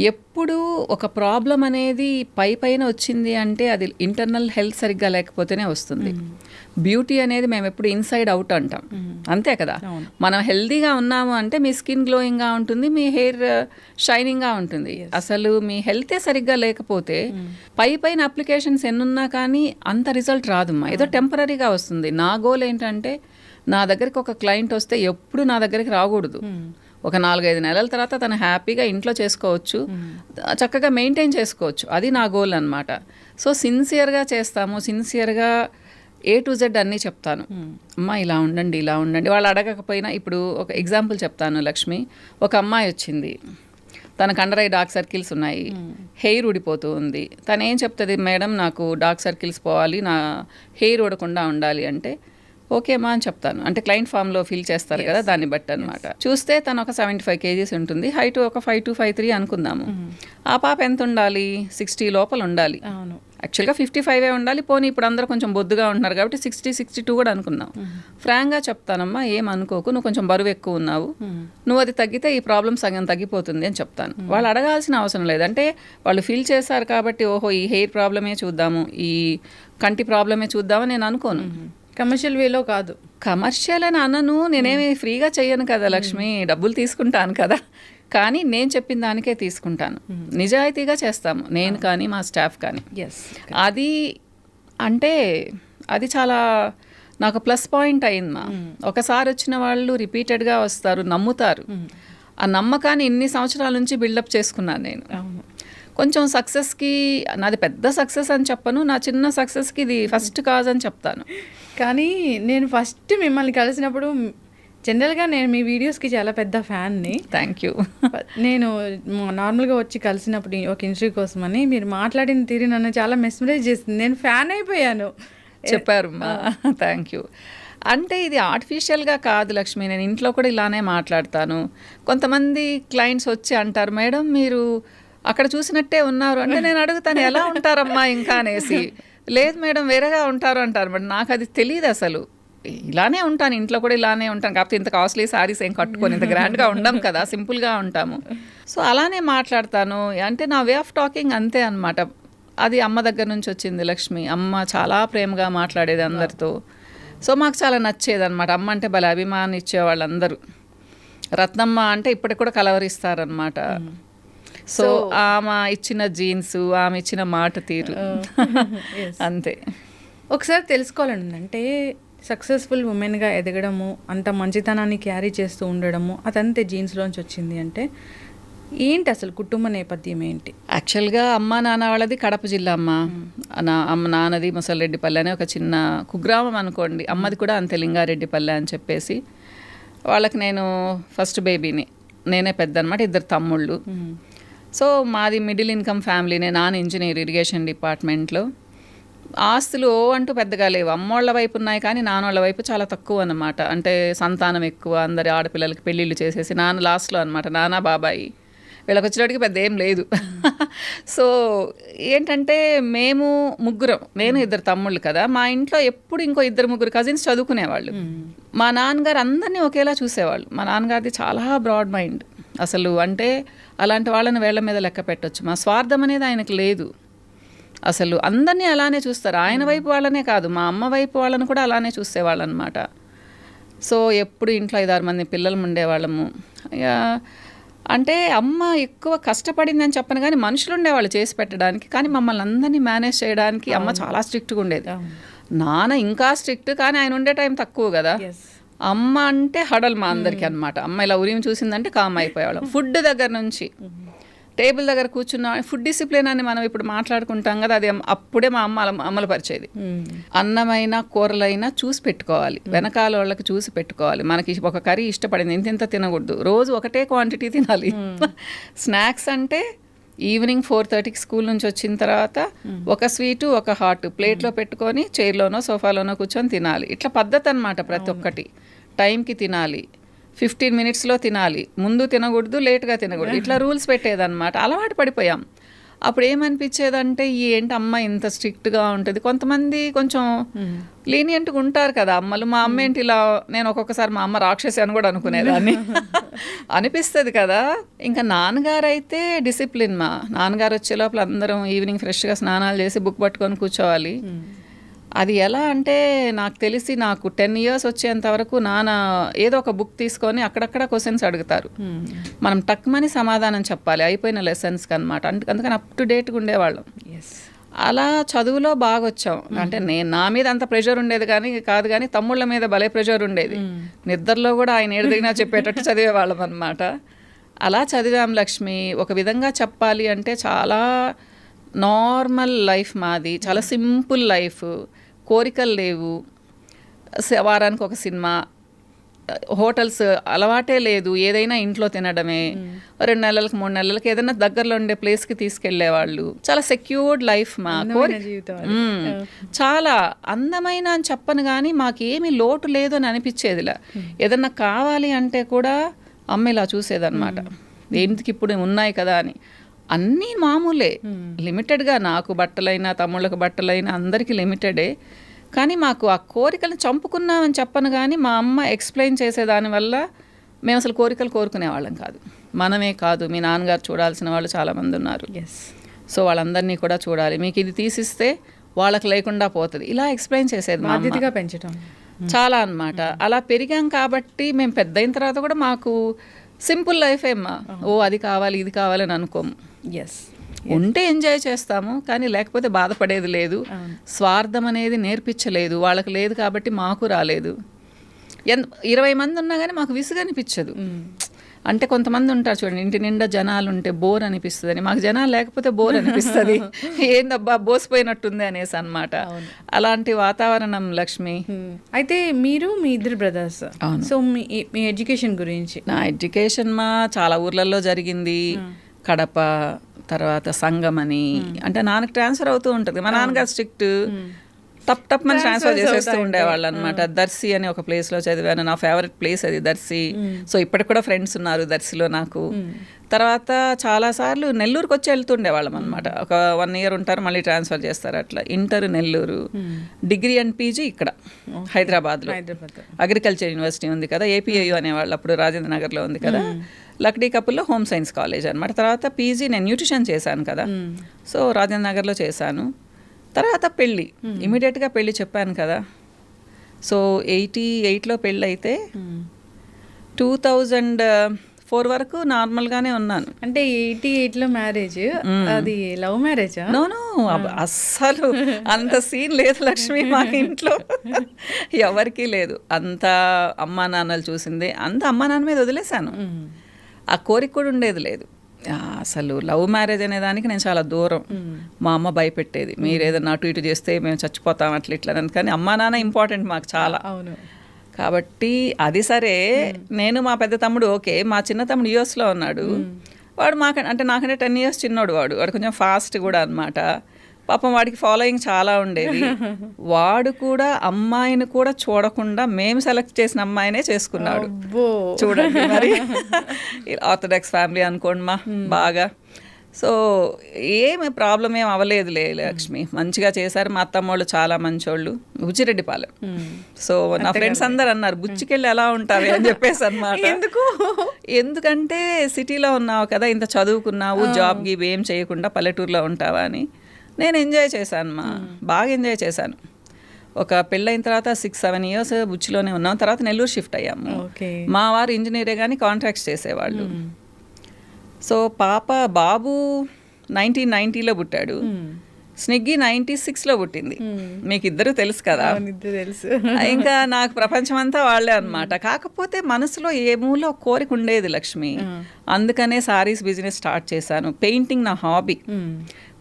ఎప్పుడు ఒక ప్రాబ్లం అనేది పైన వచ్చింది అంటే అది ఇంటర్నల్ హెల్త్ సరిగ్గా లేకపోతేనే వస్తుంది. బ్యూటీ అనేది మేము ఎప్పుడు ఇన్సైడ్ అవుట్ అంటాం, అంతే కదా. మనం హెల్తీగా ఉన్నాము అంటే మీ స్కిన్ గ్లోయింగ్గా ఉంటుంది, మీ హెయిర్ షైనింగ్గా ఉంటుంది. అసలు మీ హెల్తే సరిగ్గా లేకపోతే పైన అప్లికేషన్స్ ఎన్నున్నా కానీ అంత రిజల్ట్ రాదమ్మా, ఏదో టెంపరీగా వస్తుంది. నా గోల్ ఏంటంటే నా దగ్గరికి ఒక క్లయింట్ వస్తే ఎప్పుడు నా దగ్గరికి రాకూడదు. ఒక 4-5 నెలల తర్వాత తను హ్యాపీగా ఇంట్లో చేసుకోవచ్చు, చక్కగా మెయింటైన్ చేసుకోవచ్చు. అది నా గోల్ అనమాట. సో సిన్సియర్గా చేస్తాము, సిన్సియర్గా A to Z అన్నీ చెప్తాను. అమ్మా ఇలా ఉండండి, ఇలా ఉండండి. వాళ్ళు అడగకపోయినా, ఇప్పుడు ఒక ఎగ్జాంపుల్ చెప్తాను. లక్ష్మి, ఒక అమ్మాయి వచ్చింది, తనకు అండర్ ఐ డార్క్ సర్కిల్స్ ఉన్నాయి, హెయిర్ ఊడిపోతూ ఉంది. తను ఏం చెప్తుంది, మేడం నాకు డార్క్ సర్కిల్స్ పోవాలి, నా హెయిర్ ఊడకుండా ఉండాలి అంటే ఓకే అమ్మా అని చెప్తాను. అంటే క్లయింట్ ఫామ్లో ఫిల్ చేస్తారు కదా, దాన్ని బట్టి అనమాట. చూస్తే తను ఒక 75 kgs ఉంటుంది, హైట్ ఒక 5 to 5'3" అనుకుందాము. ఆ పాప ఎంత ఉండాలి, 60 లోపల ఉండాలి. యాక్చువల్గా 55 ఉండాలి. పోనీ ఇప్పుడు అందరూ కొంచెం బొద్దుగా ఉంటున్నారు కాబట్టి 60-62 కూడా అనుకుందాం. ఫ్రాంక్గా చెప్తానమ్మా, ఏమనుకోకు, నువ్వు కొంచెం బరువు ఎక్కువ ఉన్నావు, నువ్వు అది తగ్గితే ఈ ప్రాబ్లం సగం తగ్గిపోతుంది అని చెప్తాను. వాళ్ళు అడగాల్సిన అవసరం లేదు. అంటే వాళ్ళు ఫీల్ చేశారు కాబట్టి ఓహో ఈ హెయిర్ ప్రాబ్లమే చూద్దాము, ఈ కంటి ప్రాబ్లమే చూద్దామని నేను అనుకోను. కమర్షియల్ వేలో కాదు. కమర్షియల్ అని అనను, నేనేమి ఫ్రీగా చెయ్యను కదా లక్ష్మి, డబ్బులు తీసుకుంటాను కదా. కానీ నేను చెప్పిన దానికే తీసుకుంటాను, నిజాయితీగా చేస్తాము నేను కానీ మా స్టాఫ్ కానీ. అది అంటే అది చాలా నాకు ప్లస్ పాయింట్ అయింది. ఒకసారి వచ్చిన వాళ్ళు రిపీటెడ్గా వస్తారు, నమ్ముతారు. ఆ నమ్మకాన్ని ఇన్ని సంవత్సరాల నుంచి బిల్డప్ చేసుకున్నాను నేను. కొంచెం సక్సెస్కి, నాది పెద్ద సక్సెస్ అని చెప్పను, నా చిన్న సక్సెస్కి ఇది ఫస్ట్ కాజ్ అని చెప్తాను. కానీ నేను ఫస్ట్ మిమ్మల్ని కలిసినప్పుడు, జనరల్గా నేను మీ వీడియోస్కి చాలా పెద్ద ఫ్యాన్ని. Thank you. నేను నార్మల్గా వచ్చి కలిసినప్పుడు ఒక ఇంటర్వ్యూ కోసమని మీరు మాట్లాడిన తీరు నన్ను చాలా మెస్మరైజ్ చేసింది. నేను ఫ్యాన్ అయిపోయాను. చెప్పారు మా, థ్యాంక్ యూ. అంటే ఇది ఆర్టిఫిషియల్గా కాదు లక్ష్మి, నేను ఇంట్లో కూడా ఇలానే మాట్లాడతాను. కొంతమంది క్లయింట్స్ వచ్చి అంటారు, మేడం మీరు అక్కడ చూసినట్టే ఉన్నారు అంటే నేను అడుగుతాను ఎలా ఉంటారమ్మా ఇంకా అనేసి. లేదు మేడం వేరేగా ఉంటారు అంటారు. బట్ నాకు అది తెలియదు అసలు. ఇలానే ఉంటాను, ఇంట్లో కూడా ఇలానే ఉంటాను. కాకపోతే ఇంత కాస్ట్లీ శారీస్ ఏం కట్టుకొని ఇంత గ్రాండ్గా ఉండం కదా, సింపుల్గా ఉంటాము. సో అలానే మాట్లాడతాను. అంటే నా వే ఆఫ్ టాకింగ్ అంతే అనమాట. అది అమ్మ దగ్గర నుంచి వచ్చింది లక్ష్మి. అమ్మ చాలా ప్రేమగా మాట్లాడేది అందరితో. సో మాకు చాలా నచ్చేది అనమాట. అమ్మ అంటే భలే అభిమానం ఇచ్చేవాళ్ళు అందరూ. రత్నమ్మ అంటే ఇప్పటికి కూడా కలవరిస్తారనమాట. సో ఆమె ఇచ్చిన జీన్స్, ఆమె ఇచ్చిన మాట తీరు అంతే. ఒకసారి తెలుసుకోవాలని అంటే సక్సెస్ఫుల్ ఉమెన్గా ఎదగడము, అంత మంచితనాన్ని క్యారీ చేస్తూ ఉండడము అదంతే జీన్స్లోంచి వచ్చింది అంటే ఏంటి అసలు కుటుంబ నేపథ్యం ఏంటి? యాక్చువల్గా అమ్మ నాన్న వాళ్ళది కడప జిల్లా అమ్మ. అమ్మ నాన్నది ముసలిరెడ్డిపల్లె అనే ఒక చిన్న కుగ్రామం అనుకోండి. అమ్మది కూడా అంతే, లింగారెడ్డిపల్లె అని చెప్పేసి. వాళ్ళకి నేను ఫస్ట్ బేబీని, నేనే పెద్ద అనమాట, 2 తమ్ముళ్ళు. సో మాది మిడిల్ ఇన్కమ్ ఫ్యామిలీనే. నాన్న ఇంజనీర్, ఇరిగేషన్ డిపార్ట్మెంట్లో. ఆస్తులు అంటూ పెద్దగా లేవు. అమ్మోళ్ళ వైపు ఉన్నాయి కానీ నాన్నోళ్ళ వైపు చాలా తక్కువ అన్నమాట. అంటే సంతానం ఎక్కువ, అందరి ఆడపిల్లలకి పెళ్ళిళ్ళు చేసేసి నాన్న లాస్ట్లో అనమాట. నాన్న బాబాయి వీళ్ళకి వచ్చేటికి పెద్ద ఏం లేదు. సో ఏంటంటే మేము ముగ్గురం, నేను 2 తమ్ముళ్ళు కదా, మా ఇంట్లో ఎప్పుడు ఇంకో 2-3 కజిన్స్ చదువుకునేవాళ్ళు. మా నాన్నగారు అందరినీ ఒకేలా చూసేవాళ్ళు. మా నాన్నగారిది చాలా బ్రాడ్ మైండ్ అసలు. అంటే అలాంటి వాళ్ళని వేళ్ల మీద లెక్క పెట్టొచ్చు. మా స్వార్థం అనేది ఆయనకు లేదు అసలు. అందరినీ అలానే చూస్తారు. ఆయన వైపు వాళ్ళనే కాదు, మా అమ్మ వైపు వాళ్ళని కూడా అలానే చూసేవాళ్ళు అనమాట. సో ఎప్పుడు ఇంట్లో 5-6 మంది పిల్లలు ఉండేవాళ్ళము. అంటే అమ్మ ఎక్కువ కష్టపడిందని చెప్పను కానీ మనుషులు ఉండేవాళ్ళు చేసి పెట్టడానికి. కానీ మమ్మల్ని అందరినీ మేనేజ్ చేయడానికి అమ్మ చాలా స్ట్రిక్ట్గా ఉండేది. నాన్న ఇంకా స్ట్రిక్ట్, కానీ ఆయన ఉండే టైం తక్కువ కదా. అమ్మ అంటే హడల్ మా అందరికీ అనమాట. అమ్మ ఇలా ఉరిమి చూసిందంటే కామ్ అయిపోయేవాళ్ళం. ఫుడ్ దగ్గర నుంచి టేబుల్ దగ్గర కూర్చున్న ఫుడ్ డిసిప్లిన్ అని మనం ఇప్పుడు మాట్లాడుకుంటాం కదా, అది అప్పుడే మా అమ్మ అమలు పరిచేది. అన్నమైనా కూరలైనా చూసి పెట్టుకోవాలి, వెనకాల వాళ్ళకి చూసి పెట్టుకోవాలి. మనకి ఒక కర్రీ ఇష్టపడింది ఇంత తినకూడదు, రోజు ఒకటే క్వాంటిటీ తినాలి. స్నాక్స్ అంటే ఈవినింగ్ 4:30కి స్కూల్ నుంచి వచ్చిన తర్వాత ఒక స్వీటు ఒక హాట్ ప్లేట్లో పెట్టుకొని చైర్లోనో సోఫాలోనో కూర్చొని తినాలి. ఇట్లా పద్ధతి అనమాట. ప్రతి ఒక్కటి టైంకి తినాలి, 15 minutesలో తినాలి, ముందు తినకూడదు, లేట్గా తినకూడదు, ఇట్లా రూల్స్ పెట్టేదన్నమాట. అలవాటు పడిపోయాం. అప్పుడు ఏమనిపించేదంటే ఏంటి అమ్మ ఇంత స్ట్రిక్ట్గా ఉంటుంది. కొంతమంది కొంచెం లీనియంట్గా ఉంటారు కదా అమ్మలు. మా అమ్మ ఏంటి ఇలా, నేను ఒక్కొక్కసారి మా అమ్మ రాక్షసి అని కూడా అనుకునేదాన్ని. అనిపిస్తుంది కదా. ఇంకా నాన్నగారు అయితే డిసిప్లిన్. మా నాన్నగారు వచ్చే లోపల అందరం ఈవినింగ్ ఫ్రెష్గా స్నానాలు చేసి బుక్ పట్టుకొని కూర్చోవాలి. అది ఎలా అంటే నాకు తెలిసి నాకు 10 years వచ్చేంత వరకు నాన్న ఏదో ఒక బుక్ తీసుకొని అక్కడక్కడ క్వశ్చన్స్ అడుగుతారు. మనం టక్మని సమాధానం చెప్పాలి అయిపోయిన లెసన్స్కి అనమాట. అందుకని అప్ టు డేట్గా ఉండేవాళ్ళం. అలా చదువులో బాగా వచ్చాం. అంటే నా మీద అంత ప్రెషర్ ఉండేది కాదు కానీ తమ్ముళ్ళ మీద భలే ప్రెషర్ ఉండేది. నిద్రలో కూడా ఆయన ఏడిదిగినా చెప్పేటట్టు చదివేవాళ్ళం అనమాట. అలా చదివాం లక్ష్మి. ఒక విధంగా చెప్పాలి అంటే చాలా నార్మల్ లైఫ్ మాది, చాలా సింపుల్ లైఫ్. కోరికలు లేవు, వారానికి ఒక సినిమా, హోటల్స్ అలవాటే లేదు, ఏదైనా ఇంట్లో తినడమే. 2 నెలలకు 3 నెలలకు ఏదైనా దగ్గరలో ఉండే ప్లేస్కి తీసుకెళ్లేవాళ్ళు. చాలా సెక్యూర్డ్ లైఫ్ మా చాలా అందమైన అని చెప్పను కానీ మాకేమీ లోటు లేదు అని అనిపించేదిలా. ఏదన్నా కావాలి అంటే కూడా అమ్మ ఇలా చూసేదన్నమాట, ఏంటికి ఇప్పుడు ఉన్నాయి కదా అని. అన్నీ మామూలే, లిమిటెడ్గా. నాకు బట్టలైనా తమ్ముళ్ళకు బట్టలైనా అందరికీ లిమిటెడే. కానీ మాకు ఆ కోరికలను చంపుకున్నామని చెప్పను కానీ మా అమ్మ ఎక్స్ప్లెయిన్ చేసేదానివల్ల మేము అసలు కోరికలు కోరుకునేవాళ్ళం కాదు. మనమే కాదు, మీ నాన్నగారు చూడాల్సిన వాళ్ళు చాలామంది ఉన్నారు. సో వాళ్ళందరినీ కూడా చూడాలి, మీకు ఇది తీసిస్తే వాళ్ళకి లేకుండా పోతుంది, ఇలా ఎక్స్ప్లెయిన్ చేసేది. బాధ్యతగా పెంచడం చాలా అన్నమాట. అలా పెరిగాం కాబట్టి మేము పెద్ద అయిన తర్వాత కూడా మాకు సింపుల్ లైఫ్ ఏమ్మా. అది కావాలి ఇది కావాలని అనుకోము. ఉంటే ఎంజాయ్ చేస్తాము కానీ లేకపోతే బాధపడేది లేదు. స్వార్థం అనేది నేర్పించలేదు, వాళ్ళకి లేదు కాబట్టి మాకు రాలేదు. 20 మంది ఉన్నా కానీ మాకు విసుగు అనిపించదు. అంటే కొంతమంది ఉంటారు చూడండి, ఇంటి నిండా జనాలు ఉంటే బోర్ అనిపిస్తుంది అని. మాకు జనాలు లేకపోతే బోర్ అనిపిస్తుంది, ఏందబ్బా బోసిపోయినట్టుంది అనేసి అనమాట. అలాంటి వాతావరణం లక్ష్మి. అయితే మీరు మీ 2 brothers, సో మీ ఎడ్యుకేషన్ గురించి. నా ఎడ్యుకేషన్ చాలా ఊర్లలో జరిగింది. కడప, తర్వాత సంగం అని. అంటే నాన్నకి ట్రాన్స్ఫర్ అవుతూ ఉంటుంది. మా నాన్నగారు స్ట్రిక్ట్, టప్ మన ట్రాన్స్ఫర్ చేసేస్తూ ఉండేవాళ్ళు అనమాట. దర్శి అని ఒక ప్లేస్లో చదివాను. నా ఫేవరెట్ ప్లేస్ అది దర్శి. సో ఇప్పటికి కూడా ఫ్రెండ్స్ ఉన్నారు దర్శిలో నాకు. తర్వాత చాలాసార్లు నెల్లూరుకి వచ్చి వెళ్తుండేవాళ్ళం అనమాట. ఒక 1 year ఉంటారు, మళ్ళీ ట్రాన్స్ఫర్ చేస్తారు. అట్లా inter Nellore, degree and PG ఇక్కడ హైదరాబాద్లో. అగ్రికల్చర్ యూనివర్సిటీ ఉంది కదా, ఏపీఐయు అనేవాళ్ళు, అప్పుడు రాజేంద్ర నగర్లో ఉంది కదా. లక్డీ కపుల్లో హోమ్ సైన్స్ కాలేజ్ అనమాట. తర్వాత పీజీ నేను న్యూట్రిషన్ చేశాను కదా, సో రాజేంద్ర నగర్లో చేశాను. తర్వాత పెళ్ళి, ఇమీడియట్గా పెళ్ళి చెప్పాను కదా. సో 88లో పెళ్ళి అయితే 2004 వరకు నార్మల్గానే ఉన్నాను. అంటే 88లో మ్యారేజ్, అది లవ్ మ్యారేజా? నో అస్సలు అంత సీన్ లేదు లక్ష్మి మా ఇంట్లో. ఎవరికీ లేదు. అంత అమ్మా నాన్నలు చూసిందే, అంత అమ్మా నాన్న మీద వదిలేశాను. ఆ కోరిక కూడా ఉండేది లేదు. అసలు లవ్ మ్యారేజ్ అనే దానికి నేను చాలా దూరం. మా అమ్మ భయపెట్టేది, మీరు ఏదన్నా అటు ఇటు చేస్తే మేము చచ్చిపోతాం అట్లా ఇట్లా. కానీ అమ్మా నాన్న ఇంపార్టెంట్ మాకు చాలా. కాబట్టి అది సరే. నేను మా పెద్ద తమ్ముడు ఓకే, మా చిన్న తమ్ముడు యుఎస్లో ఉన్నాడు. వాడు అంటే నాకంటే 10 years చిన్నోడు. వాడు కొంచెం ఫాస్ట్ కూడా అనమాట. పాపం వాడికి ఫాలోయింగ్ చాలా ఉండేది. వాడు కూడా అమ్మాయిని కూడా చూడకుండా మేము సెలెక్ట్ చేసిన అమ్మాయినే చేసుకున్నాడు. చూడండి మరి, ఆర్థోడాక్స్ ఫ్యామిలీ అనుకోండి మా బాగా. సో ఏమి ప్రాబ్లం ఏం అవ్వలేదులే లక్ష్మి, మంచిగా చేశారు. మా అత్తమ్మోళ్ళు చాలా మంచోళ్ళు, బుచ్చిరెడ్డిపాలెం. సో నా ఫ్రెండ్స్ అందరు అన్నారు, బుచ్చికెళ్ళి ఎలా ఉంటారు అని చెప్పేసి అనమాట. ఎందుకంటే సిటీలో ఉన్నావు కదా, ఇంత చదువుకున్నావు, జాబ్ గీబ్ ఏం చేయకుండా పల్లెటూరులో ఉంటావా అని. నేను ఎంజాయ్ చేశాను బాగా ఎంజాయ్ చేశాను. ఒక పెళ్ళైన తర్వాత 6-7 years బుచ్చిలోనే ఉన్నాం. తర్వాత నెల్లూరు షిఫ్ట్ అయ్యాము. మా వారు ఇంజనీరే కానీ కాంట్రాక్ట్స్ చేసేవాళ్ళు. సో బాబు 1990లో పుట్టాడు, స్నిగ్గి 96లో పుట్టింది. మీకు ఇద్దరు తెలుసు కదా. ఇంకా నాకు ప్రపంచం అంతా వాళ్ళే అనమాట. కాకపోతే మనసులో ఏ మూలో కోరిక ఉండేది లక్ష్మి. అందుకనే సారీస్ బిజినెస్ స్టార్ట్ చేశాను. పెయింటింగ్ నా హాబీ,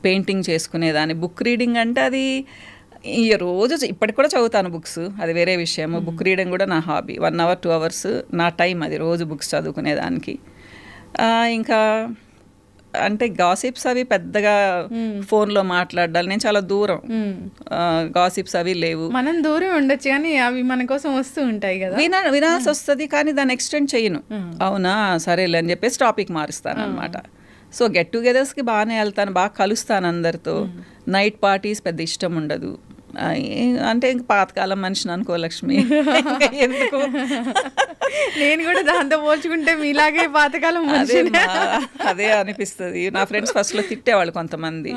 పెయింటింగ్ చేసుకునేదాన్ని. బుక్ రీడింగ్ అంటే అది ఈ రోజు ఇప్పటికి కూడా చదువుతాను బుక్స్, అది వేరే విషయం. బుక్ రీడింగ్ కూడా నా హాబీ. 1 hour 2 hours నా టైం అది రోజు బుక్స్ చదువుకునేదానికి. ఇంకా అంటే గాసిప్స్ అవి పెద్దగా ఫోన్లో మాట్లాడాలి, నేను చాలా దూరం. గాసిప్స్ అవి లేవు. మనం దూరం ఉండొచ్చు కానీ అవి మన కోసం వస్తూ ఉంటాయి కదా, వినాల్సి వస్తుంది కానీ దాన్ని ఎక్స్టెండ్ చేయను. అవునా సరేలే అని చెప్పేసి టాపిక్ మారుస్తాను అనమాట. సో గెట్ టుగెదర్స్కి బాగానే వెళ్తాను, బాగా కలుస్తాను అందరితో. నైట్ పార్టీస్ పెద్ద ఇష్టం ఉండదు. అంటే ఇంక పాతకాలం మనిషిని అనుకో లక్ష్మి. ఎందుకు నేను కూడా దాంతో పోల్చుకుంటే మీలాగే పాతకాలం మనిషిని. అదే అనిపిస్తుంది. నా ఫ్రెండ్స్ ఫస్ట్లో తిట్టేవాళ్ళు కొంతమంది,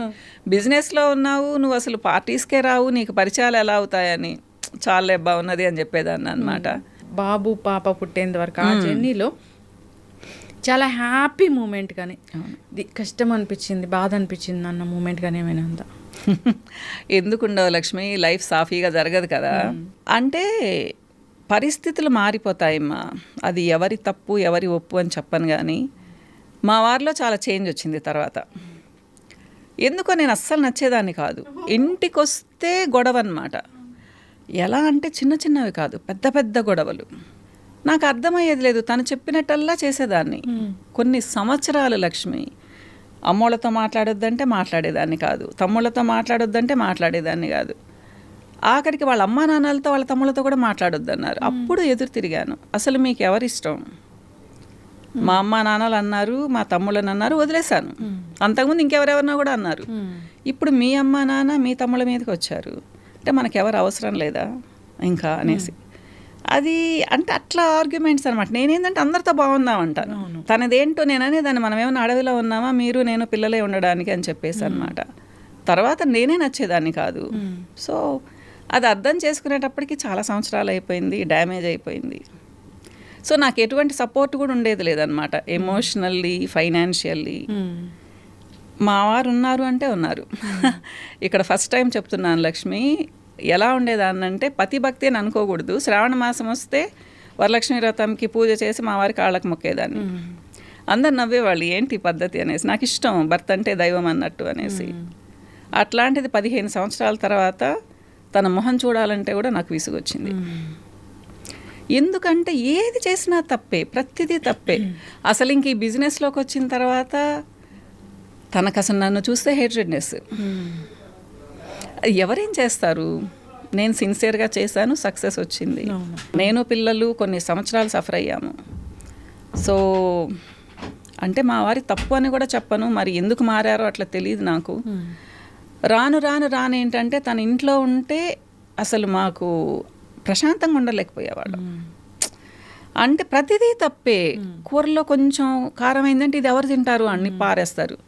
బిజినెస్లో ఉన్నావు నువ్వు అసలు పార్టీస్కే రావు, నీకు పరిచయాలు ఎలా అవుతాయని. చాలా బాగున్నది అని చెప్పేదాన్ని అనమాట. బాబు పాప పుట్టేంత వరకు ఆ జర్నీలో చాలా హ్యాపీ మూమెంట్ కానీ కష్టం అనిపించింది, బాధ అనిపించింది అన్న మూమెంట్ కానీ ఏమైనా ఉందా? ఎందుకుండవు లక్ష్మి, లైఫ్ సాఫీగా జరగదు కదా. అంటే పరిస్థితులు మారిపోతాయమ్మా, అది ఎవరి తప్పు ఎవరి ఒప్పు అని చెప్పను. కానీ మా వారిలో చాలా చేంజ్ వచ్చింది తర్వాత. ఎందుకో నేను అస్సలు నచ్చేదాన్ని కాదు. ఇంటికి వస్తే గొడవ అన్నమాట. ఎలా అంటే చిన్న చిన్నవి కాదు, పెద్ద పెద్ద గొడవలు. నాకు అర్థమయ్యేది లేదు, తను చెప్పినట్టల్లా చేసేదాన్ని. కొన్ని సంవత్సరాలు లక్ష్మి అమ్మోళ్ళతో మాట్లాడొద్దంటే మాట్లాడేదాన్ని కాదు, తమ్ముళ్ళతో మాట్లాడొద్దంటే మాట్లాడేదాన్ని కాదు. ఆఖరికి వాళ్ళ అమ్మా నాన్నలతో వాళ్ళ తమ్ముళ్ళతో కూడా మాట్లాడొద్దన్నారు. అప్పుడు ఎదురు తిరిగాను, అసలు మీకు ఎవరిష్టం? మా అమ్మా నాన్నలు అన్నారు, మా తమ్ముళ్ళని అన్నారు, వదిలేశాను. అంతకుముందు ఇంకెవరెవరినో కూడా అన్నారు. ఇప్పుడు మీ అమ్మా నాన్న మీ తమ్ముళ్ళ మీదకి వచ్చారు అంటే మనకెవరు అవసరం లేదా ఇంకా అనేసి. అది అంటే అట్లా ఆర్గ్యుమెంట్స్ అనమాట. నేనేంటంటే అందరితో బాగుందామంటాను, తనదేంటో నేననే దాన్ని మనం ఏమైనా అడవిలో ఉన్నామా మీరు నేను పిల్లలే ఉండడానికి అని చెప్పేసి అనమాట. తర్వాత నేనే నచ్చేదాన్ని కాదు. సో అది అర్థం చేసుకునేటప్పటికి చాలా సంవత్సరాలు అయిపోయింది, డ్యామేజ్ అయిపోయింది. సో నాకు ఎటువంటి సపోర్ట్ కూడా ఉండేది లేదనమాట, ఎమోషనల్లీ ఫైనాన్షియల్లీ. మా వారు ఉన్నారు అంటే ఉన్నారు. ఇక్కడ ఫస్ట్ టైం చెప్తున్నాను లక్ష్మి, ఎలా ఉండేదాన్నంటే పతి భక్తి అని అనుకోకూడదు. శ్రావణ మాసం వస్తే వరలక్ష్మి వ్రతంకి పూజ చేసి మా వారి కాళ్ళకు మొక్కేదాన్ని. అందరు నవ్వేవాళ్ళు ఏంటి పద్ధతి అనేసి. నాకు ఇష్టం భర్త అంటే దైవం అన్నట్టు అనేసి. అట్లాంటిది 15 సంవత్సరాల తర్వాత తన మొహం చూడాలంటే కూడా నాకు విసుగొచ్చింది. ఎందుకంటే ఏది చేసినా తప్పే, ప్రతిదీ తప్పే. అసలు ఇంక ఈ బిజినెస్లోకి వచ్చిన తర్వాత తనకు అసలు నన్ను చూస్తే హేట్రెడ్నెస్. ఎవరేం చేస్తారు? నేను సిన్సియర్గా చేశాను, సక్సెస్ వచ్చింది. నేను పిల్లలు కొన్ని సంవత్సరాలు సఫర్ అయ్యాము. సో అంటే మా వారి తప్పు అని కూడా చెప్పను, మరి ఎందుకు మారారో అట్లా తెలియదు నాకు. రాను రాను రాను ఏంటంటే తన ఇంట్లో ఉంటే అసలు మాకు ప్రశాంతంగా ఉండలేకపోయేవాడు. అంటే ప్రతిదీ తప్పే. కూరలో కొంచెం కారం అయిందంటే ఇది ఎవరు తింటారు అన్ని పారేస్తారు,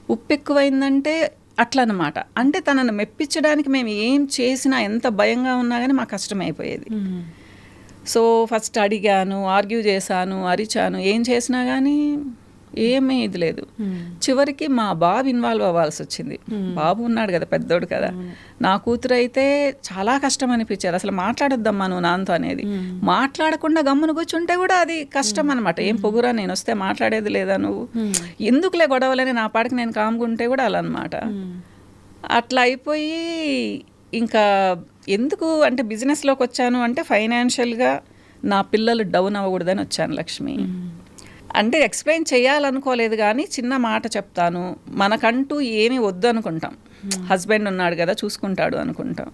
ఉప్పు ఎక్కువైందంటే అట్లా అన్నమాట. అంటే తనను మెప్పించడానికి మేము ఏం చేసినా ఎంత భయంగా ఉన్నా కానీ మాకు కష్టమైపోయేది. సో ఫస్ట్ అడిగాను, ఆర్గ్యూ చేశాను, అరిచాను, ఏం చేసినా కానీ ఏమీ ఇది లేదు. చివరికి మా బాబు ఇన్వాల్వ్ అవ్వాల్సి వచ్చింది. బాబు ఉన్నాడు కదా, పెద్దోడు కదా. నా కూతురు అయితే చాలా కష్టం అనిపించేది. అసలు మాట్లాడొద్దమ్మా నువ్వు నాన్నతో అనేది. మాట్లాడకుండా గమ్మును కూర్చుంటే కూడా అది కష్టం అనమాట. ఏం పొగురా నేను వస్తే మాట్లాడేది లేదా నువ్వు, ఎందుకులే గొడవలని నా పాటికి నేను కాముకుంటే కూడా అలా అనమాట. అట్లా అయిపోయి ఇంకా ఎందుకు అంటే బిజినెస్లోకి వచ్చాను అంటే ఫైనాన్షియల్గా నా పిల్లలు డౌన్ అవ్వకూడదని వచ్చాను లక్ష్మి. అంటే ఎక్స్ప్లెయిన్ చేయాలనుకోలేదు కానీ చిన్న మాట చెప్తాను, మనకంటూ ఏమీ వద్దు అనుకుంటాం. హస్బెండ్ ఉన్నాడు కదా చూసుకుంటాడు అనుకుంటాం.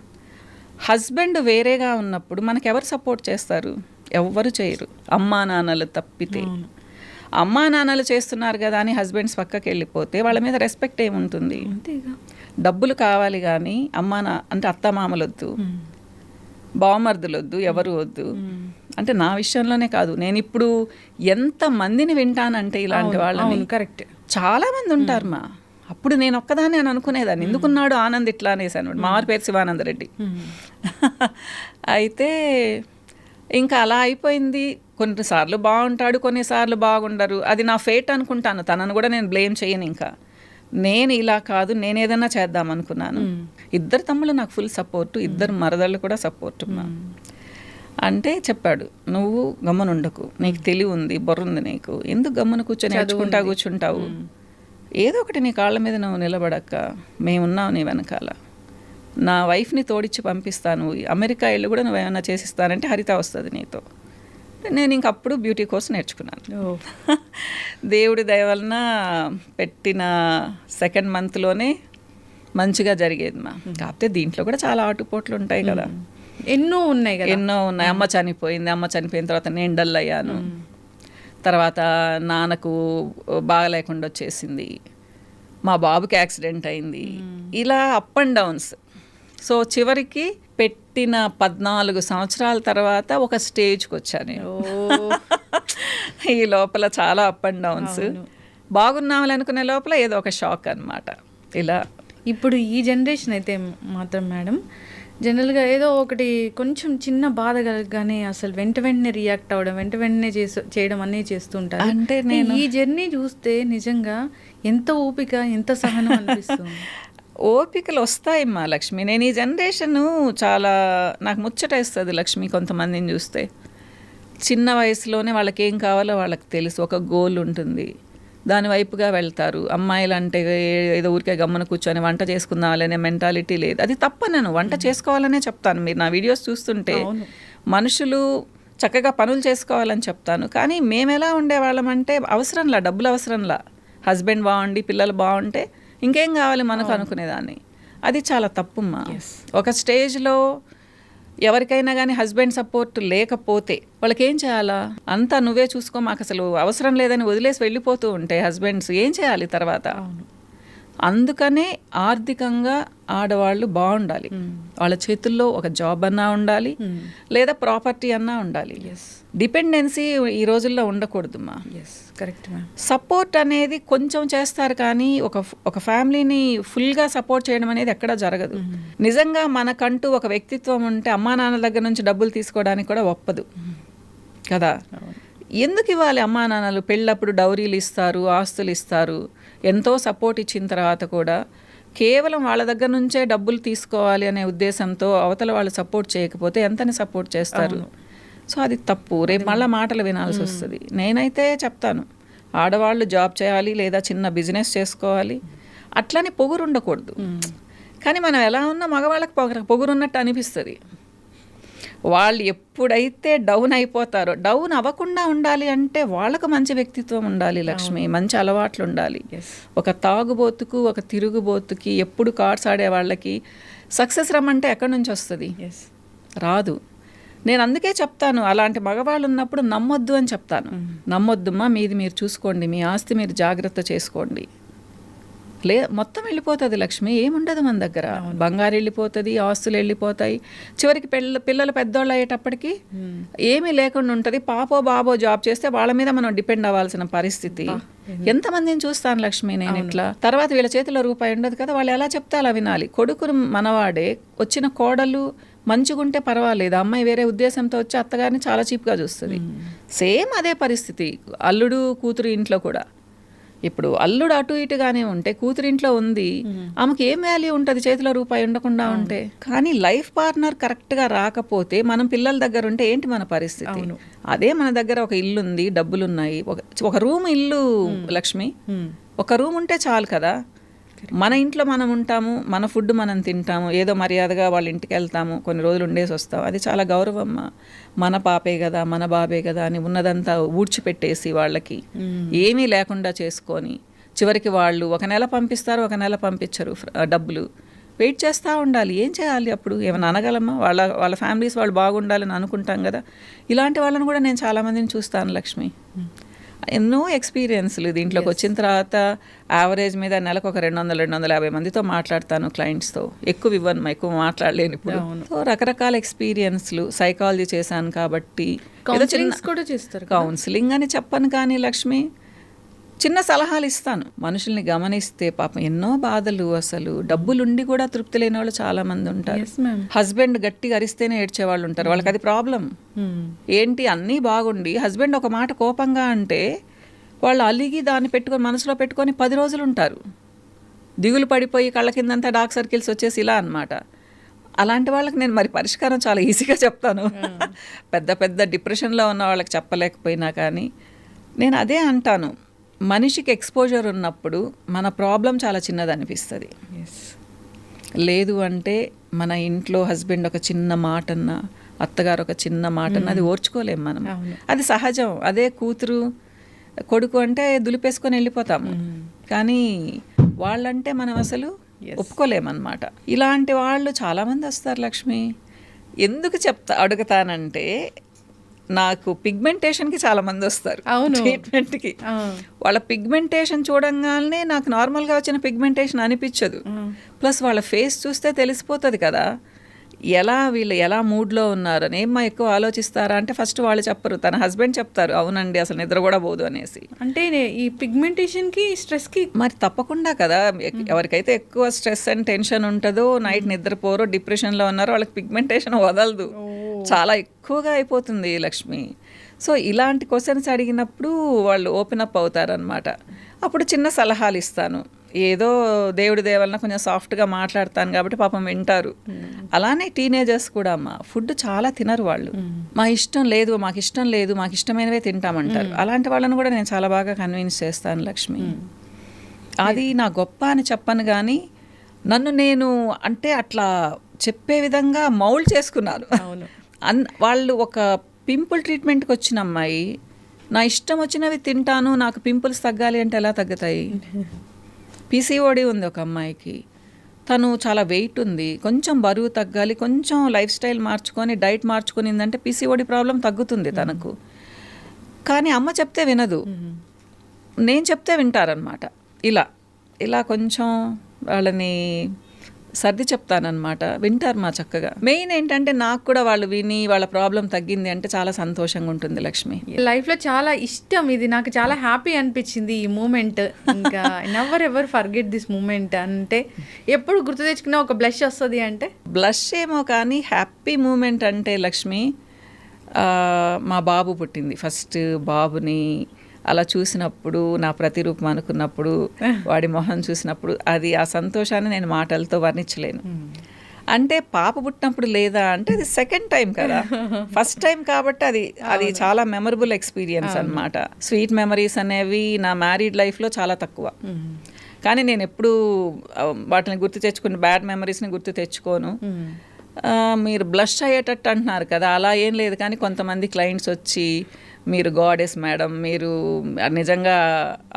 హస్బెండ్ వేరేగా ఉన్నప్పుడు మనకెవరు సపోర్ట్ చేస్తారు? ఎవ్వరు చేయరు, అమ్మా నాన్నలు తప్పితే. అమ్మా నాన్నలు చేస్తున్నారు కదా అని హస్బెండ్స్ పక్కకి వెళ్ళిపోతే వాళ్ళ మీద రెస్పెక్ట్ ఏముంటుంది? డబ్బులు కావాలి కానీ అంటే అత్తమామలు వద్దు, బావమర్దులు వద్దు, ఎవరు వద్దు. అంటే నా విషయంలోనే కాదు, నేను ఇప్పుడు ఎంత మందిని వింటానంటే ఇలాంటి వాళ్ళని. కరెక్ట్, చాలా మంది ఉంటారు మా. అప్పుడు నేను ఒక్కదాన్ని అని అనుకునేదాన్ని, ఎందుకున్నాడు ఆనంద్ ఇట్లా అనేసాను. మా వారి పేరు శివానందరెడ్డి. అయితే ఇంకా అలా అయిపోయింది. కొన్నిసార్లు బాగుంటాడు, కొన్నిసార్లు బాగుండరు. అది నా ఫేట్ అనుకుంటాను. తనను కూడా నేను బ్లేమ్ చేయను. ఇంకా నేను ఇలా కాదు, నేను ఏదైనా చేద్దాం అనుకున్నాను. ఇద్దరు తమ్ముళ్ళు నాకు ఫుల్ సపోర్టు, ఇద్దరు మరదళ్ళు కూడా సపోర్టు. అంటే చెప్పాడు, నువ్వు గమ్మునుండకు, నీకు తెలివి ఉంది, బుర్ర ఉంది నీకు, ఎందుకు గమ్మున కూర్చొని నేర్చుకుంటా కూర్చుంటావు, ఏదో ఒకటి నీ కాళ్ళ మీద నువ్వు నిలబడక్క, మేమున్నావు నీ వెనకాల, నా వైఫ్ని తోడిచ్చి పంపిస్తాను, అమెరికా వెళ్ళి కూడా నువ్వేమన్నా చేసిస్తానంటే హరిత వస్తుంది నీతో. నేను ఇంకప్పుడు బ్యూటీ కోర్స్ నేర్చుకున్నాను. దేవుడి దయ వలన పెట్టిన 2nd మంత్లోనే మంచిగా జరిగేది మా. కాకపోతే దీంట్లో కూడా చాలా ఆటుపోట్లు ఉంటాయి కదా, ఎన్నో ఉన్నాయి కదా. ఎన్నో ఉన్నాయి. అమ్మ చనిపోయింది, అమ్మ చనిపోయిన తర్వాత నేను డల్ అయ్యాను. తర్వాత నాన్నకు బాగలేకుండా వచ్చేసింది, మా బాబుకి యాక్సిడెంట్ అయింది. ఇలా అప్ అండ్ డౌన్స్ సో చివరికి పెట్టిన 14 సంవత్సరాల తర్వాత ఒక స్టేజ్కి వచ్చాను నేను. ఈ లోపల చాలా అప్ అండ్ డౌన్స్, బాగున్నామని అనుకునే లోపల ఏదో ఒక షాక్ అన్నమాట. ఇలా ఇప్పుడు ఈ జనరేషన్ అయితే మాత్రం మేడం జనరల్గా ఏదో ఒకటి కొంచెం చిన్న బాధ కలగగానే అసలు వెంటనే రియాక్ట్ అవ్వడం, వెంటనే చేయడం అన్నీ చేస్తుంటారు. అంటే ఈ జర్నీ చూస్తే నిజంగా ఎంత ఓపిక, ఎంత సహనం అనిపిస్తుంది. ఓపికలు వస్తాయమ్మా లక్ష్మి. నేను ఈ జనరేషను చాలా నాకు ముచ్చటేస్తుంది లక్ష్మి. కొంతమందిని చూస్తే చిన్న వయసులోనే వాళ్ళకి ఏం కావాలో వాళ్ళకి తెలుసు, ఒక గోల్ ఉంటుంది, దాని వైపుగా వెళ్తారు. అమ్మాయిలు అంటే ఏదో ఊరికే గమ్మున కూర్చొని వంట చేసుకుందామనే మెంటాలిటీ లేదు. అది తప్పనను, వంట చేసుకోవాలనే చెప్తాను. మీరు నా వీడియోస్ చూస్తుంటే మనుషులు చక్కగా పనులు చేసుకోవాలని చెప్తాను. కానీ మేము ఎలా ఉండేవాళ్ళమంటే అవసరంలా, డబ్బులు అవసరంలా, హస్బెండ్ బాగుండి పిల్లలు బాగుంటే ఇంకేం కావాలి మనకు అనుకునేదాన్ని. అది చాలా తప్పుమ్మా. ఒక స్టేజ్లో ఎవరికైనా కానీ హస్బెండ్ సపోర్ట్ లేకపోతే వాళ్ళకి ఏం చేయాలా? అంతా నువ్వే చూసుకో, మాకు అసలు అవసరం లేదని వదిలేసి వెళ్ళిపోతూ ఉంటే హస్బెండ్స్ ఏం చేయాలి తర్వాత? అందుకనే ఆర్థికంగా ఆడవాళ్ళు బాగుండాలి. వాళ్ళ చేతుల్లో ఒక జాబ్ అన్నా ఉండాలి, లేదా ప్రాపర్టీ అన్నా ఉండాలి. డిపెండెన్సీ ఈ రోజుల్లో ఉండకూడదుమ్మా. Correct ma'am. సపోర్ట్ అనేది కొంచెం చేస్తారు, కానీ ఒక ఫ్యామిలీని ఫుల్గా సపోర్ట్ చేయడం అనేది ఎక్కడా జరగదు. నిజంగా మనకంటూ ఒక వ్యక్తిత్వం ఉంటే అమ్మా నాన్న దగ్గర నుంచి డబ్బులు తీసుకోవడానికి కూడా ఒప్పదు కదా. ఎందుకు ఇవ్వాలి అమ్మా నాన్నలు? పెళ్ళప్పుడు డౌరీలు ఇస్తారు, ఆస్తులు ఇస్తారు, ఎంతో సపోర్ట్ ఇచ్చిన తర్వాత కూడా కేవలం వాళ్ళ దగ్గర నుంచే డబ్బులు తీసుకోవాలి అనే ఉద్దేశంతో అవతల వాళ్ళు సపోర్ట్ చేయకపోతే ఎంతని సపోర్ట్ చేస్తారు? సో అది తప్పు. రేపు మళ్ళీ మాటలు వినాల్సి వస్తుంది. నేనైతే చెప్తాను, ఆడవాళ్ళు జాబ్ చేయాలి లేదా చిన్న బిజినెస్ చేసుకోవాలి, అట్లని పొగురు ఉండకూడదు. కానీ మనం ఎలా ఉన్నా మగవాళ్ళకి పొగురున్నట్టు అనిపిస్తుంది. వాళ్ళు ఎప్పుడైతే డౌన్ అయిపోతారో, డౌన్ అవ్వకుండా ఉండాలి అంటే వాళ్ళకు మంచి వ్యక్తిత్వం ఉండాలి లక్ష్మి, మంచి అలవాట్లు ఉండాలి. ఒక తాగుబోతుకు, ఒక తిరుగుబోతుకి, ఎప్పుడు కార్డ్స్ ఆడే వాళ్ళకి సక్సెస్ రమ్మంటే ఎక్కడి నుంచి వస్తుంది? రాదు. నేను అందుకే చెప్తాను, అలాంటి మగవాళ్ళు ఉన్నప్పుడు నమ్మొద్దు అని చెప్తాను. నమ్మొద్దుమ్మా, మీది మీరు చూసుకోండి, మీ ఆస్తి మీరు జాగ్రత్త చేసుకోండి. మొత్తం వెళ్ళిపోతుంది లక్ష్మి, ఏముండదు మన దగ్గర. బంగారు వెళ్ళిపోతుంది, ఆస్తులు వెళ్ళిపోతాయి, చివరికి పిల్లలు పెద్దోళ్ళు అయ్యేటప్పటికి ఏమీ లేకుండా ఉంటుంది. పాపో బాబో జాబ్ చేస్తే వాళ్ళ మీద మనం డిపెండ్ అవ్వాల్సిన పరిస్థితి. ఎంతమందిని చూస్తాను లక్ష్మి నేను ఇట్లా. తర్వాత వీళ్ళ చేతిలో రూపాయి ఉండదు కదా, వాళ్ళు ఎలా చెప్తే అలా వినాలి. కొడుకును మనవాడే, వచ్చిన కోడలు మంచిగుంటే పర్వాలేదు, అమ్మాయి వేరే ఉద్దేశంతో వచ్చి అత్తగారిని చాలా చీప్గా చూస్తుంది. సేమ్ అదే పరిస్థితి అల్లుడు కూతురు ఇంట్లో కూడా. ఇప్పుడు అల్లుడు అటు ఇటుగానే ఉంటే కూతురు ఇంట్లో ఉంది, ఆమెకి ఏం వాల్యూ ఉంటుంది చేతిలో రూపాయి ఉండకుండా ఉంటే? కానీ లైఫ్ పార్ట్నర్ కరెక్ట్గా రాకపోతే మనం పిల్లల దగ్గర ఉంటే ఏంటి మన పరిస్థితి? అదే మన దగ్గర ఒక ఇల్లు ఉంది, డబ్బులున్నాయి, ఒక రూమ్ ఇల్లు లక్ష్మి, ఒక రూమ్ ఉంటే చాలు కదా. మన ఇంట్లో మనం ఉంటాము, మన ఫుడ్ మనం తింటాము, ఏదో మర్యాదగా వాళ్ళ ఇంటికి వెళ్తాము, కొన్ని రోజులు ఉండేసి వస్తాం, అది చాలా గౌరవం. మన పాపే కదా, మన బాబే కదా అని ఉన్నదంతా ఊడ్చిపెట్టేసి వాళ్ళకి ఏమీ లేకుండా చేసుకొని చివరికి వాళ్ళు ఒక నెల పంపిస్తారు, ఒక నెల పంపించరు డబ్బులు. వెయిట్ చేస్తూ ఉండాలి. ఏం చేయాలి అప్పుడు? ఏమైనా అనగలమా? వాళ్ళ ఫ్యామిలీస్ వాళ్ళు బాగుండాలని అనుకుంటాం కదా. ఇలాంటి వాళ్ళని కూడా నేను చాలామందిని చూస్తాను లక్ష్మి. ఎన్నో ఎక్స్పీరియన్స్లు దీంట్లోకి వచ్చిన తర్వాత యావరేజ్ మీద నెలకు ఒక 200-250 మందితో మాట్లాడతాను క్లయింట్స్తో. ఎక్కువ మాట్లాడలేను ఇప్పుడు. సో రకరకాల ఎక్స్పీరియన్స్లు, సైకాలజీ చేశాను కాబట్టి కూడా చేస్తారు. కౌన్సిలింగ్ అని చెప్పను కానీ లక్ష్మి, చిన్న సలహాలు ఇస్తాను. మనుషుల్ని గమనిస్తే పాపం ఎన్నో బాధలు, అసలు డబ్బులుండి కూడా తృప్తి లేని వాళ్ళు చాలా మంది ఉంటారు. హస్బెండ్ గట్టిగా అరిస్తేనే ఏడ్చేవాళ్ళు ఉంటారు, వాళ్ళకి అది ప్రాబ్లం. ఏంటి అన్నీ బాగుండి హస్బెండ్ ఒక మాట కోపంగా అంటే వాళ్ళు అలిగి దాన్ని పెట్టుకొని మనసులో పెట్టుకొని 10 రోజులు ఉంటారు. దిగులు పడిపోయి కళ్ళ కిందంతా డార్క్ సర్కిల్స్ వచ్చేసి ఇలా అన్నమాట. అలాంటి వాళ్ళకి నేను మరి పరిష్కారం చాలా ఈజీగా చెప్తాను. పెద్ద డిప్రెషన్లో ఉన్న వాళ్ళకి చెప్పలేకపోయినా కానీ నేను అదే అంటాను, మనిషికి ఎక్స్పోజర్ ఉన్నప్పుడు మన ప్రాబ్లం చాలా చిన్నది అనిపిస్తుంది. లేదు అంటే మన ఇంట్లో హస్బెండ్ ఒక చిన్న మాటన్నా, అత్తగారు ఒక చిన్న మాటన్నా అది ఓర్చుకోలేము మనం. అది సహజం. అదే కూతురు కొడుకు అంటే దులిపేసుకొని వెళ్ళిపోతాము, కానీ వాళ్ళంటే మనం అసలు ఒప్పుకోలేమన్నమాట. ఇలాంటి వాళ్ళు చాలామంది వస్తారు లక్ష్మి. ఎందుకు అడుగుతానంటే నాకు పిగ్మెంటేషన్కి చాలా మంది వస్తారు అవును. ట్రీట్మెంట్కి. వాళ్ళ పిగ్మెంటేషన్ చూడంగానే నాకు నార్మల్గా వచ్చిన పిగ్మెంటేషన్ అనిపించదు. ప్లస్ వాళ్ళ ఫేస్ చూస్తే తెలిసిపోతుంది కదా వీళ్ళు ఎలా మూడ్లో ఉన్నారని. ఏమ్మా ఎక్కువ ఆలోచిస్తారా అంటే ఫస్ట్ వాళ్ళు చెప్పరు, తన హస్బెండ్ చెప్తారు, అవునండి అసలు నిద్ర కూడా పోదు అనేసి. అంటే ఈ పిగ్మెంటేషన్కి స్ట్రెస్కి మరి తప్పకుండా కదా, ఎవరికైతే ఎక్కువ స్ట్రెస్ అండ్ టెన్షన్ ఉంటుందో, నైట్ నిద్రపోరో, డిప్రెషన్లో ఉన్నారో వాళ్ళకి పిగ్మెంటేషన్ వదలదు, చాలా ఎక్కువగా అయిపోతుంది లక్ష్మి. సో ఇలాంటి క్వశ్చన్స్ అడిగినప్పుడు వాళ్ళు ఓపెన్ అప్ అవుతారనమాట. అప్పుడు చిన్న సలహాలు ఇస్తాను, ఏదో దేవుడి దేవలన కొంచెం సాఫ్ట్గా మాట్లాడతాను కాబట్టి పాపం వింటారు. అలానే టీనేజర్స్ కూడా అమ్మ ఫుడ్ చాలా తినరు వాళ్ళు. మాకు ఇష్టం లేదు మాకు ఇష్టమైనవే తింటామంటారు. అలాంటి వాళ్ళని కూడా నేను చాలా బాగా కన్విన్స్ చేస్తాను లక్ష్మి. అది నా గొప్ప అని చెప్పను కానీ నన్ను నేను అంటే అట్లా చెప్పే విధంగా మౌల్డ్ చేసుకున్నాను. వాళ్ళు ఒక పింపుల్ ట్రీట్మెంట్కి వచ్చిన అమ్మాయి నా ఇష్టం వచ్చినవి తింటాను, నాకు పింపుల్స్ తగ్గాలి అంటే ఎలా తగ్గుతాయి? పీసీఓడి ఉంది ఒక అమ్మాయికి, తను చాలా వెయిట్ ఉంది, కొంచెం బరువు తగ్గాలి, కొంచెం లైఫ్ స్టైల్ మార్చుకొని డైట్ మార్చుకునిందంటే పీసీఓడి ప్రాబ్లం తగ్గుతుంది తనకు. కానీ అమ్మ చెప్తే వినదు, నేను చెప్తే వింటారనమాట. ఇలా కొంచెం వాళ్ళని సర్ది చెప్తానమాట, వింటారు మా చక్కగా. మెయిన్ ఏంటంటే నాకు కూడా వాళ్ళు విని వాళ్ళ ప్రాబ్లం తగ్గింది అంటే చాలా సంతోషంగా ఉంటుంది లక్ష్మి. లైఫ్లో చాలా ఇష్టం ఇది, నాకు చాలా హ్యాపీ అనిపించింది ఈ మూమెంట్. ఇంకా never ever forget this moment. అంటే ఎప్పుడు గుర్తు తెచ్చుకున్నా ఒక బ్లష్ వస్తుంది. అంటే బ్లష్ ఏమో కానీ హ్యాపీ మూమెంట్ అంటే లక్ష్మి, మా బాబు పుట్టింది, ఫస్ట్ బాబుని అలా చూసినప్పుడు, నా ప్రతిరూపం అనుకున్నప్పుడు, వాడి మొహం చూసినప్పుడు, అది ఆ సంతోషాన్ని నేను మాటలతో వర్ణించలేను. అంటే పాప పుట్టినప్పుడు లేదా అంటే అది సెకండ్ టైం కదా, ఫస్ట్ టైం కాబట్టి అది చాలా మెమరబుల్ ఎక్స్పీరియన్స్ అనమాట. స్వీట్ మెమరీస్ అనేవి నా మ్యారీడ్ లైఫ్లో చాలా తక్కువ. కానీ నేను ఎప్పుడు వాటిని గుర్తు తెచ్చుకుని బ్యాడ్ మెమరీస్ని గుర్తు తెచ్చుకోను. మీరు బ్లష్ అయ్యేటట్టు అంటున్నారు కదా, అలా ఏం లేదు. కానీ కొంతమంది క్లయింట్స్ వచ్చి మీరు గాడెస్ మేడం, మీరు నిజంగా